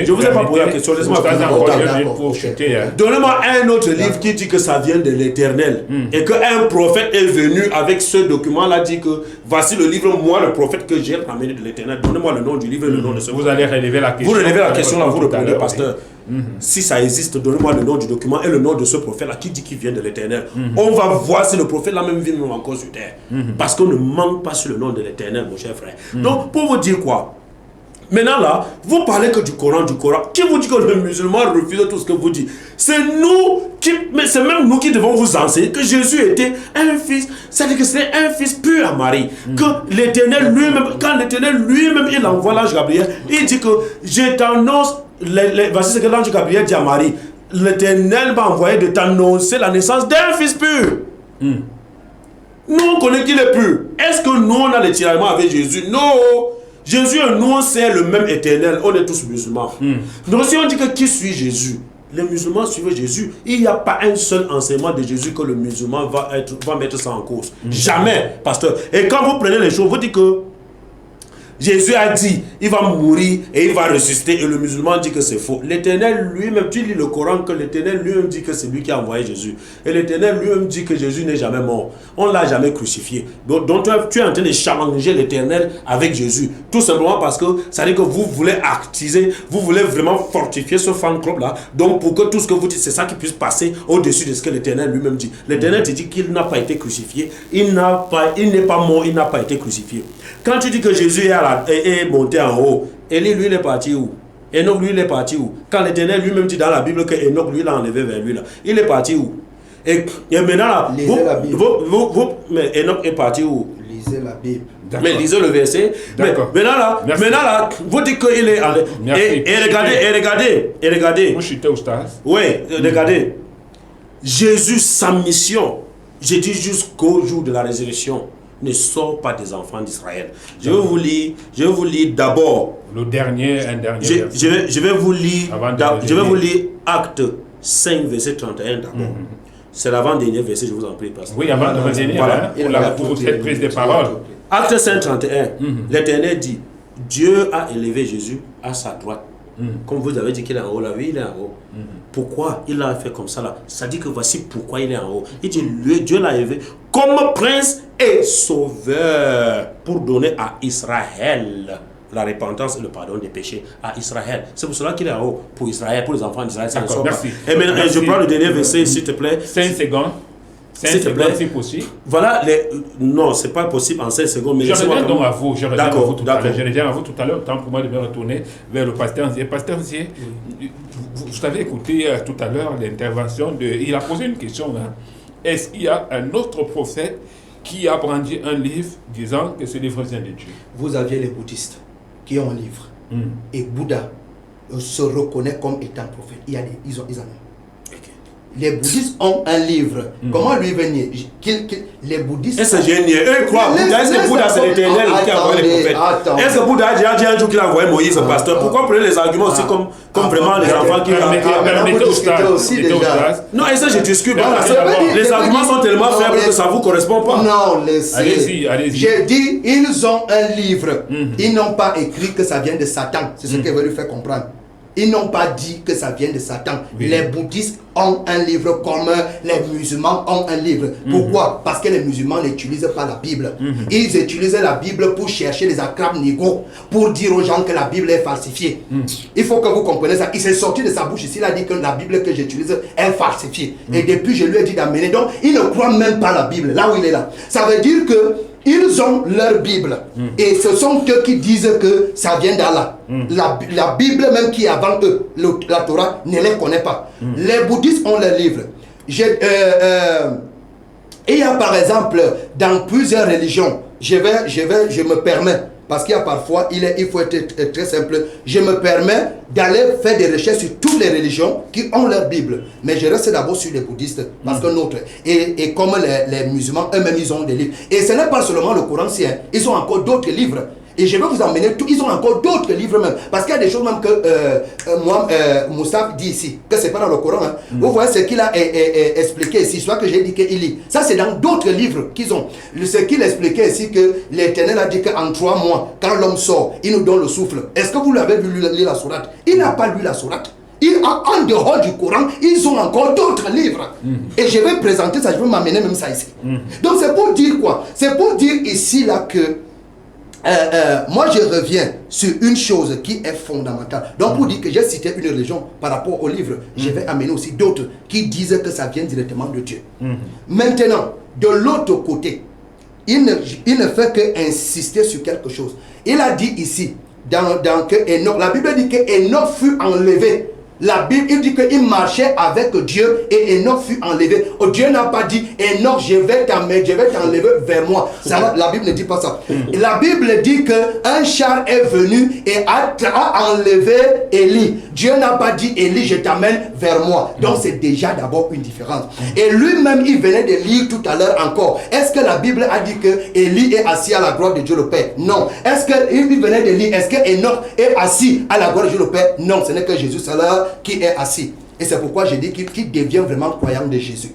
Je vous ai pas posé la question. Laissez-moi finir mon temps. Donnez-moi un autre livre qui dit que ça vient de l'Éternel et qu'un prophète est venu avec ce document-là, dit que voici le livre, moi le prophète que j'ai ramené de l'Éternel. Donnez-moi le nom du livre et le nom de ce. Vous allez relever la question. Vous relevez la question là, vous répondez, pasteur. Si ça existe, donnez-moi le nom du document et le nom de ce prophète-là qui dit qu'il vient de l'Éternel. On va voir si le prophète-là même vit même encore sur terre. Parce qu'on ne manque pas sur le nom de l'Éternel, mon cher frère. Donc, pour vous dire quoi? Maintenant là, vous parlez que du Coran. Qui vous dit que le musulman refuse tout ce que vous dites? C'est nous mais c'est même nous qui devons vous enseigner que Jésus était un fils, c'est-à-dire que c'était un fils pur à Marie. Que l'Éternel lui-même, quand l'Éternel lui-même, il envoie l'ange Gabriel, il dit que je t'annonce, voici ce que l'ange Gabriel dit à Marie, l'Éternel m'a envoyé de t'annoncer la naissance d'un fils pur. Nous on connaît qu'il est pur. Est-ce que nous on a les tiraillements avec Jésus? Non. Jésus et nous, c'est le même Éternel. On est tous musulmans. Donc si on dit que qui suit Jésus, les musulmans suivent Jésus. Il n'y a pas un seul enseignement de Jésus que le musulman va mettre ça en cause. Jamais, pasteur. Et quand vous prenez les choses, vous dites que Jésus a dit, il va mourir et il va ressusciter, et le musulman dit que c'est faux. L'Éternel lui-même, tu lis le Coran, que l'Éternel lui-même dit que c'est lui qui a envoyé Jésus. Et l'Éternel lui-même dit que Jésus n'est jamais mort. On ne l'a jamais crucifié. Donc tu es en train de challenger l'Éternel avec Jésus. Tout simplement parce que ça dit que vous voulez actiser, vous voulez vraiment fortifier ce fan club-là. Donc pour que tout ce que vous dites, c'est ça qui puisse passer au-dessus de ce que l'Éternel lui-même dit. L'Éternel te dit qu'il n'a pas été crucifié. Il n'est pas mort, il n'a pas été crucifié. Quand tu dis que Jésus est monté en haut, Élie, lui, il est parti où? Enoch, lui, il est parti où? Quand l'Éternel lui-même dit dans la Bible que Enoch, lui, l'a enlevé vers lui, là, il est parti où? Et maintenant, là, mais Enoch est parti où? Lisez la Bible. Mais lisez le verset. Mais, maintenant là, vous dites qu'il est allé. Et regardez. Vous chutez au stade. Oui, regardez. Jésus, sa mission, j'ai dit jusqu'au jour de la résurrection, ne sort pas des enfants d'Israël. Je vais vous lire d'abord. Un dernier verset. Je vais vous lire Actes 5, verset 31 d'abord. C'est l'avant-dernier verset, je vous en prie. Oui, avant-dernier, voilà. Pour cette prise de parole. Acte 5, 31, l'Éternel dit, Dieu a élevé Jésus à sa droite. Comme vous avez dit qu'il est en haut, là, oui, il est en haut. Pourquoi il l'a fait comme ça là? Ça dit que voici pourquoi il est en haut. Il dit, Dieu l'a élevé comme prince et sauveur pour donner à Israël la repentance et le pardon des péchés à Israël. C'est pour cela qu'il est en haut, pour Israël, pour les enfants d'Israël. D'accord, merci. Et maintenant, je prends le dernier verset, s'il te plaît. 5 secondes. 5 secondes, si possible. Voilà, non, c'est pas possible en 5 secondes. Mais je reviens donc à vous. Je reviens à vous tout à l'heure. Temps pour moi de me retourner vers le pasteur Zier. Pasteur Zier, vous avez écouté tout à l'heure l'intervention de... Il a posé une question. Hein. Est-ce qu'il y a un autre prophète qui a brandi un livre disant que ce livre vient de Dieu? Vous aviez les bouddhistes qui ont un livre. Et Bouddha se reconnaît comme étant prophète. Ils en ont. Les bouddhistes ont un livre. Comment lui venir les bouddhistes... Est-ce que j'ai nié? Eux croient Bouddha. Est-ce que Bouddha c'est l'Éternel qui a envoyé les prophètes? Est-ce que Bouddha a dit un jour qu'il a envoyé Moïse, le pasteur? Pourquoi prenez les arguments aussi comme vraiment les enfants qui... Non, et ça je discute. Les arguments sont tellement faibles que ça ne vous correspond pas. Non, laissez. Allez-y. J'ai dit, ils ont un livre. Ils n'ont pas écrit que ça vient de Satan. C'est ce que veut lui faire comprendre. Ils n'ont pas dit que ça vient de Satan. Oui. Les bouddhistes ont un livre comme les musulmans ont un livre. Pourquoi? Parce que les musulmans n'utilisent pas la Bible. Ils utilisent la Bible pour chercher les acrabes négaux, pour dire aux gens que la Bible est falsifiée. Il faut que vous compreniez ça. Il s'est sorti de sa bouche ici, il a dit que la Bible que j'utilise est falsifiée. Et depuis, je lui ai dit d'amener. Donc, il ne croit même pas la Bible, là où il est là. Ça veut dire que ils ont leur Bible. Et ce sont eux qui disent que ça vient d'Allah. La Bible même qui est avant eux, la Torah, ne les connaît pas. Les bouddhistes ont leur livre. Il y a par exemple, dans plusieurs religions, je me permets, parce qu'il y a parfois, il faut être très simple, je me permets d'aller faire des recherches sur toutes les religions qui ont leur Bible. Mais je reste d'abord sur les bouddhistes, parce que notre... Et comme les musulmans, eux-mêmes, ils ont des livres. Et ce n'est pas seulement le Coran, ils ont encore d'autres livres. Et je vais vous emmener tout. Ils ont encore d'autres livres même. Parce qu'il y a des choses même que Moussa dit ici, que ce n'est pas dans le Coran. Hein. Vous voyez ce qu'il a expliqué ici, soit que j'ai dit qu'il lit. Ça, c'est dans d'autres livres qu'ils ont. Ce qu'il expliquait ici, que l'Éternel a dit qu'en 3 mois, quand l'homme sort, il nous donne le souffle. Est-ce que vous l'avez vu lire la sourate? Il n'a pas lu la sourate. En dehors du Coran, ils ont encore d'autres livres. Et je vais présenter ça, je vais m'amener même ça ici. Donc c'est pour dire quoi? C'est pour dire ici là que moi je reviens sur une chose qui est fondamentale. Donc pour dire que j'ai cité une religion par rapport au livre, je vais amener aussi d'autres qui disent que ça vient directement de Dieu. Maintenant, de l'autre côté, il ne fait qu'insister sur quelque chose. Il a dit ici, dans que Enoch, la Bible dit que Enoch fut enlevé. La Bible il dit qu'il marchait avec Dieu et Enoch fut enlevé. Dieu n'a pas dit Enoch, je vais t'enlever vers moi. Ça, la Bible ne dit pas ça. La Bible dit qu'un char est venu et a enlevé Élie. Dieu n'a pas dit Élie, je t'amène vers moi. Donc c'est déjà d'abord une différence. Et lui-même, il venait de lire tout à l'heure encore. Est-ce que la Bible a dit que Élie est assis à la droite de Dieu le Père? Non. Est-ce qu'il venait de lire, est-ce que Enoch est assis à la droite de Dieu le Père? Non, ce n'est que Jésus, c'est là qui est assis. Et c'est pourquoi je dis qu'il devient vraiment croyant de Jésus.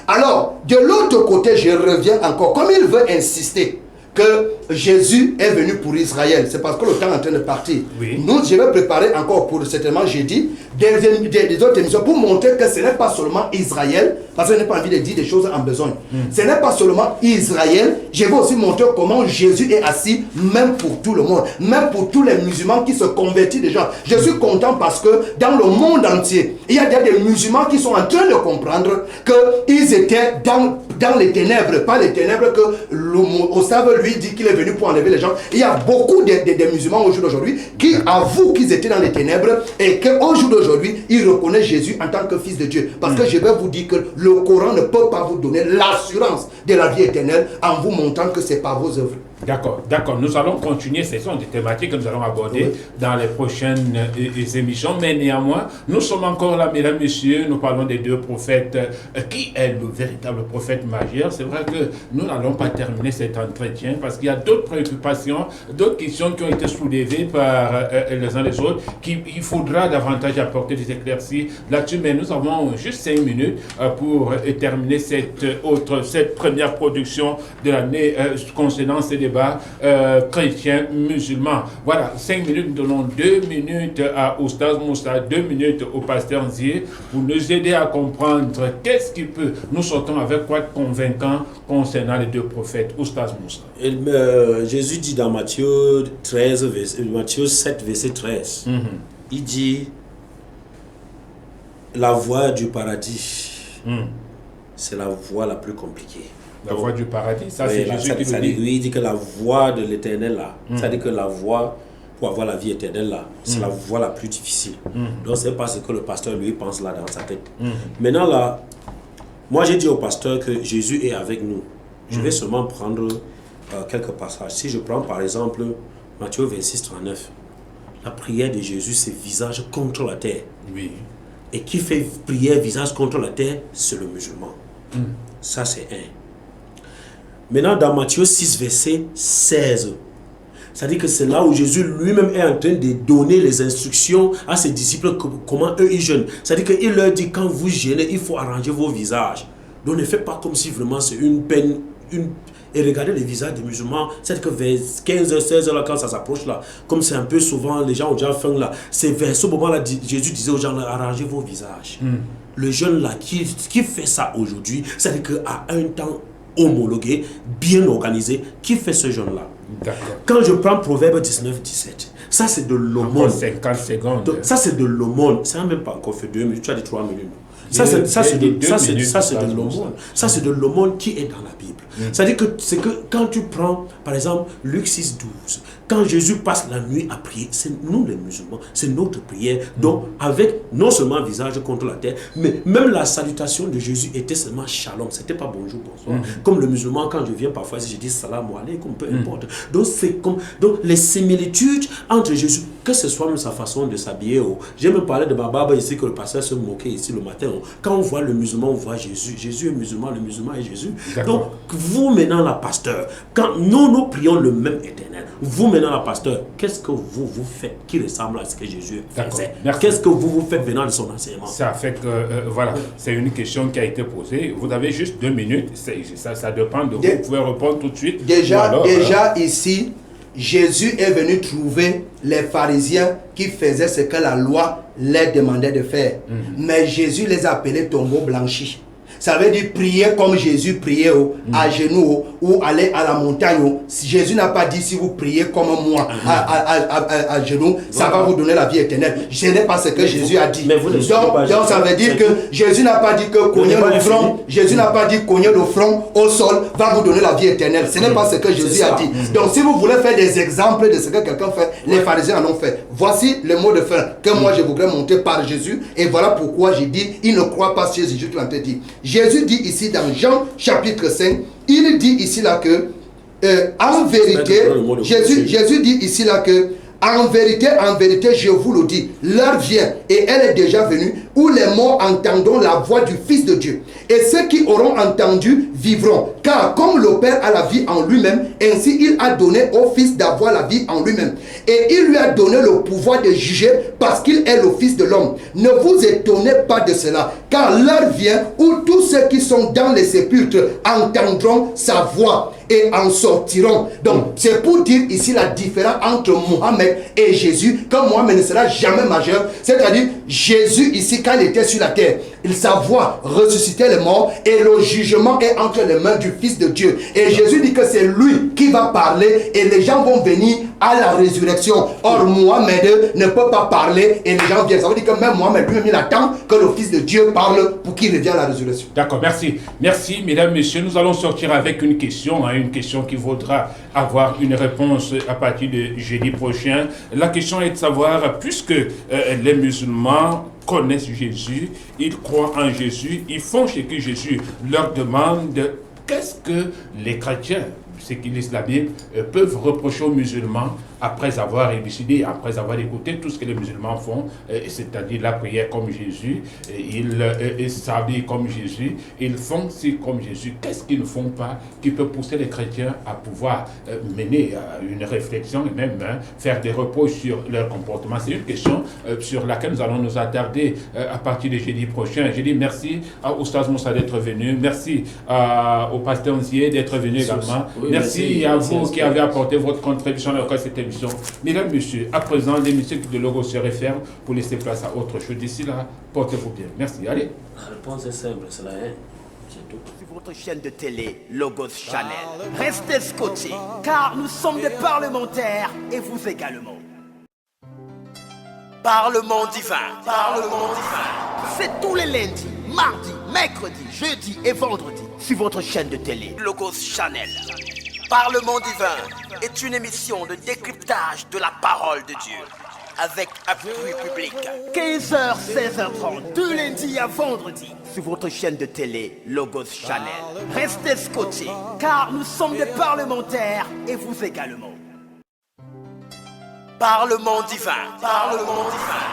Alors, de l'autre côté, je reviens encore. Comme il veut insister que Jésus est venu pour Israël, c'est parce que le temps est en train de partir. Oui. Nous, je vais préparer encore pour certainement jeudi des autres émissions pour montrer que ce n'est pas seulement Israël, parce que je n'ai pas envie de dire des choses en besoin. Ce n'est pas seulement Israël, je vais aussi montrer comment Jésus est assis, même pour tout le monde, même pour tous les musulmans qui se convertissent déjà. Je suis content parce que dans le monde entier, il y a des musulmans qui sont en train de comprendre qu'ils étaient dans les ténèbres, pas les ténèbres que Ostave lui dit qu'il est venu pour enlever les gens. Il y a beaucoup de musulmans au jour d'aujourd'hui qui avouent qu'ils étaient dans les ténèbres et qu'au jour d'aujourd'hui, ils reconnaissent Jésus en tant que fils de Dieu. Parce que je vais vous dire que le Coran ne peut pas vous donner l'assurance de la vie éternelle en vous montrant que ce n'est pas vos œuvres. D'accord. Nous allons continuer. Ce sont des thématiques que nous allons aborder dans les prochaines émissions. Mais néanmoins, nous sommes encore là, mesdames, messieurs. Nous parlons des deux prophètes. Qui est le véritable prophète majeur? C'est vrai que nous n'allons pas terminer cet entretien parce qu'il y a d'autres préoccupations, d'autres questions qui ont été soulevées par les uns les autres. Il faudra davantage apporter des éclaircies là-dessus. Mais nous avons juste 5 minutes pour terminer cette première production de l'année concernant ces débats chrétiens musulmans. Voilà, 5 minutes, nous donnons 2 minutes à Oustaz Moussa, 2 minutes au pasteur Nzié pour nous aider à comprendre qu'est-ce qui peut. Nous sortons avec quoi de convaincant concernant les deux prophètes. Oustaz Moussa. Jésus dit dans Matthieu 7, verset 13, il dit la voie du paradis, c'est la voie la plus compliquée. La voie du paradis, ça c'est Jésus qui le dit. Oui, il dit que la voie de l'éternel là, c'est-à-dire que la voie pour avoir la vie éternelle là, c'est la voie la plus difficile. Donc c'est pas ce que le pasteur lui pense là dans sa tête. Maintenant là, moi j'ai dit au pasteur que Jésus est avec nous. Je vais seulement prendre quelques passages. Si je prends par exemple Matthieu 26, 39, la prière de Jésus c'est visage contre la terre. Oui. Et qui fait prière visage contre la terre, c'est le musulman. Ça c'est un. Maintenant, dans Matthieu 6, verset 16, c'est-à-dire que c'est là où Jésus lui-même est en train de donner les instructions à ses disciples comment eux ils jeûnent. C'est-à-dire qu'il leur dit, quand vous jeûnez, il faut arranger vos visages. Donc ne faites pas comme si vraiment c'est une peine. Et regardez les visages des musulmans, c'est-à-dire que vers 15h, 16h, là, quand ça s'approche là, comme c'est un peu souvent, les gens ont déjà faim là, c'est vers ce moment-là, Jésus disait aux gens, arrangez vos visages. Le jeune là, qui fait ça aujourd'hui, c'est-à-dire qu'à un temps homologué, bien organisé, qui fait ce jeûne-là. Quand je prends Proverbe 19, 17, ça c'est de l'aumône. 50 secondes. Donc, ça c'est de l'aumône. Ça n'a même pas encore fait 2 minutes, tu as dit 3 minutes. Ça c'est de l'aumône. Ça c'est de l'aumône qui est dans la Bible. C'est-à-dire que c'est que quand tu prends, par exemple, Luc 6, 12, quand Jésus passe la nuit à prier, c'est nous les musulmans, c'est notre prière. Donc, avec non seulement visage contre la terre, mais même la salutation de Jésus était seulement shalom, c'était pas bonjour, bonsoir. Comme le musulman, quand je viens parfois, je dis salam alaikum, peu importe. Donc, donc, les similitudes entre Jésus, que ce soit même sa façon de s'habiller. J'ai même parlé de ma barbe ici, que le pasteur se moquait ici le matin. Quand on voit le musulman, on voit Jésus. Jésus est musulman, le musulman est Jésus. Donc, vous maintenant, la pasteur, quand nous prions le même éternel, vous maintenant, la pasteur, qu'est-ce que vous faites qui ressemble à ce que Jésus faisait? Qu'est-ce que vous faites venant de son enseignement? Ça fait que, voilà, c'est une question qui a été posée. Vous avez juste 2 minutes, ça dépend de vous. Vous pouvez répondre tout de suite. Déjà ici, Jésus est venu trouver les pharisiens qui faisaient ce que la loi leur demandait de faire. Mais Jésus les appelait tombeaux blanchis. Ça veut dire prier comme Jésus priait à genoux ou aller à la montagne. Jésus n'a pas dit si vous priez comme moi à genoux, ça va vous donner la vie éternelle. Ce n'est pas ce que Jésus a dit. Donc ça veut dire que Jésus n'a pas dit que cogner le front, Jésus n'a pas dit cogner le front au sol va vous donner la vie éternelle. Ce n'est pas ce que Jésus a dit. Donc si vous voulez faire des exemples de ce que quelqu'un fait, les pharisiens en ont fait. Voici le mot de fin que moi je voudrais monter par Jésus. Et voilà pourquoi j'ai dit, il ne croit pas sur Jésus qui l'a dit. Jésus dit ici dans Jean chapitre 5, il dit ici là que, en vérité, Jésus dit ici là que, en vérité, je vous le dis, l'heure vient et elle est déjà venue où les morts entendront la voix du Fils de Dieu. Et ceux qui auront entendu vivront. Car comme le Père a la vie en lui-même, ainsi il a donné au Fils d'avoir la vie en lui-même. Et il lui a donné le pouvoir de juger parce qu'il est le Fils de l'homme. Ne vous étonnez pas de cela, car l'heure vient où tous ceux qui sont dans les sépulcres entendront sa voix et en sortiront. Donc c'est pour dire ici la différence entre Mohammed et Jésus, que Mohammed ne sera jamais majeur. C'est-à-dire Jésus ici quand il était sur la terre, sa voix ressuscitait les morts et le jugement est entre les mains du Fils de Dieu. Et Jésus dit que c'est lui qui va parler et les gens vont venir à la résurrection. Or Mohammed ne peut pas parler et les gens viennent. Ça veut dire que même Mohammed lui-même il attend que le Fils de Dieu parle pour qu'il revienne à la résurrection. D'accord, merci. Merci mesdames, messieurs. Nous allons sortir avec une question qui vaudra avoir une réponse à partir de jeudi prochain. La question est de savoir, puisque les musulmans connaissent Jésus, ils croient en Jésus, ils font ce que Jésus leur demande, qu'est-ce que les chrétiens ce qu'ils lisent la Bible, peuvent reprocher aux musulmans après avoir élucidé, après avoir écouté tout ce que les musulmans font, c'est-à-dire la prière comme Jésus, ils s'habillent comme Jésus, ils font aussi comme Jésus. Qu'est-ce qu'ils ne font pas qui peut pousser les chrétiens à pouvoir mener une réflexion et même faire des reproches sur leur comportement? C'est une question sur laquelle nous allons nous attarder à partir de jeudi prochain. Je dis merci à Oustaz Moussa d'être venu, merci au pasteur Nzié d'être venu également. Oui, merci à vous qui avez apporté votre contribution à cette émission. Mesdames, Messieurs, à présent, l'émission de Logo se referme pour laisser place à autre chose. D'ici là, portez-vous bien. Merci. Allez. La réponse est simple, c'est la haine. C'est tout. Sur votre chaîne de télé, Logos Channel. Restez scotchés, car nous sommes des parlementaires et vous également. Parlement divin, Parlement divin. C'est tous les lundis, mardis, mercredis, jeudis et vendredis sur votre chaîne de télé, Logos Channel. Parlement divin est une émission de décryptage de la parole de Dieu avec appui public. 15h, 16h30, de lundi à vendredi sur votre chaîne de télé, Logos Channel. Restez scotchés, car nous sommes des parlementaires et vous également. Parlement divin, Parlement divin.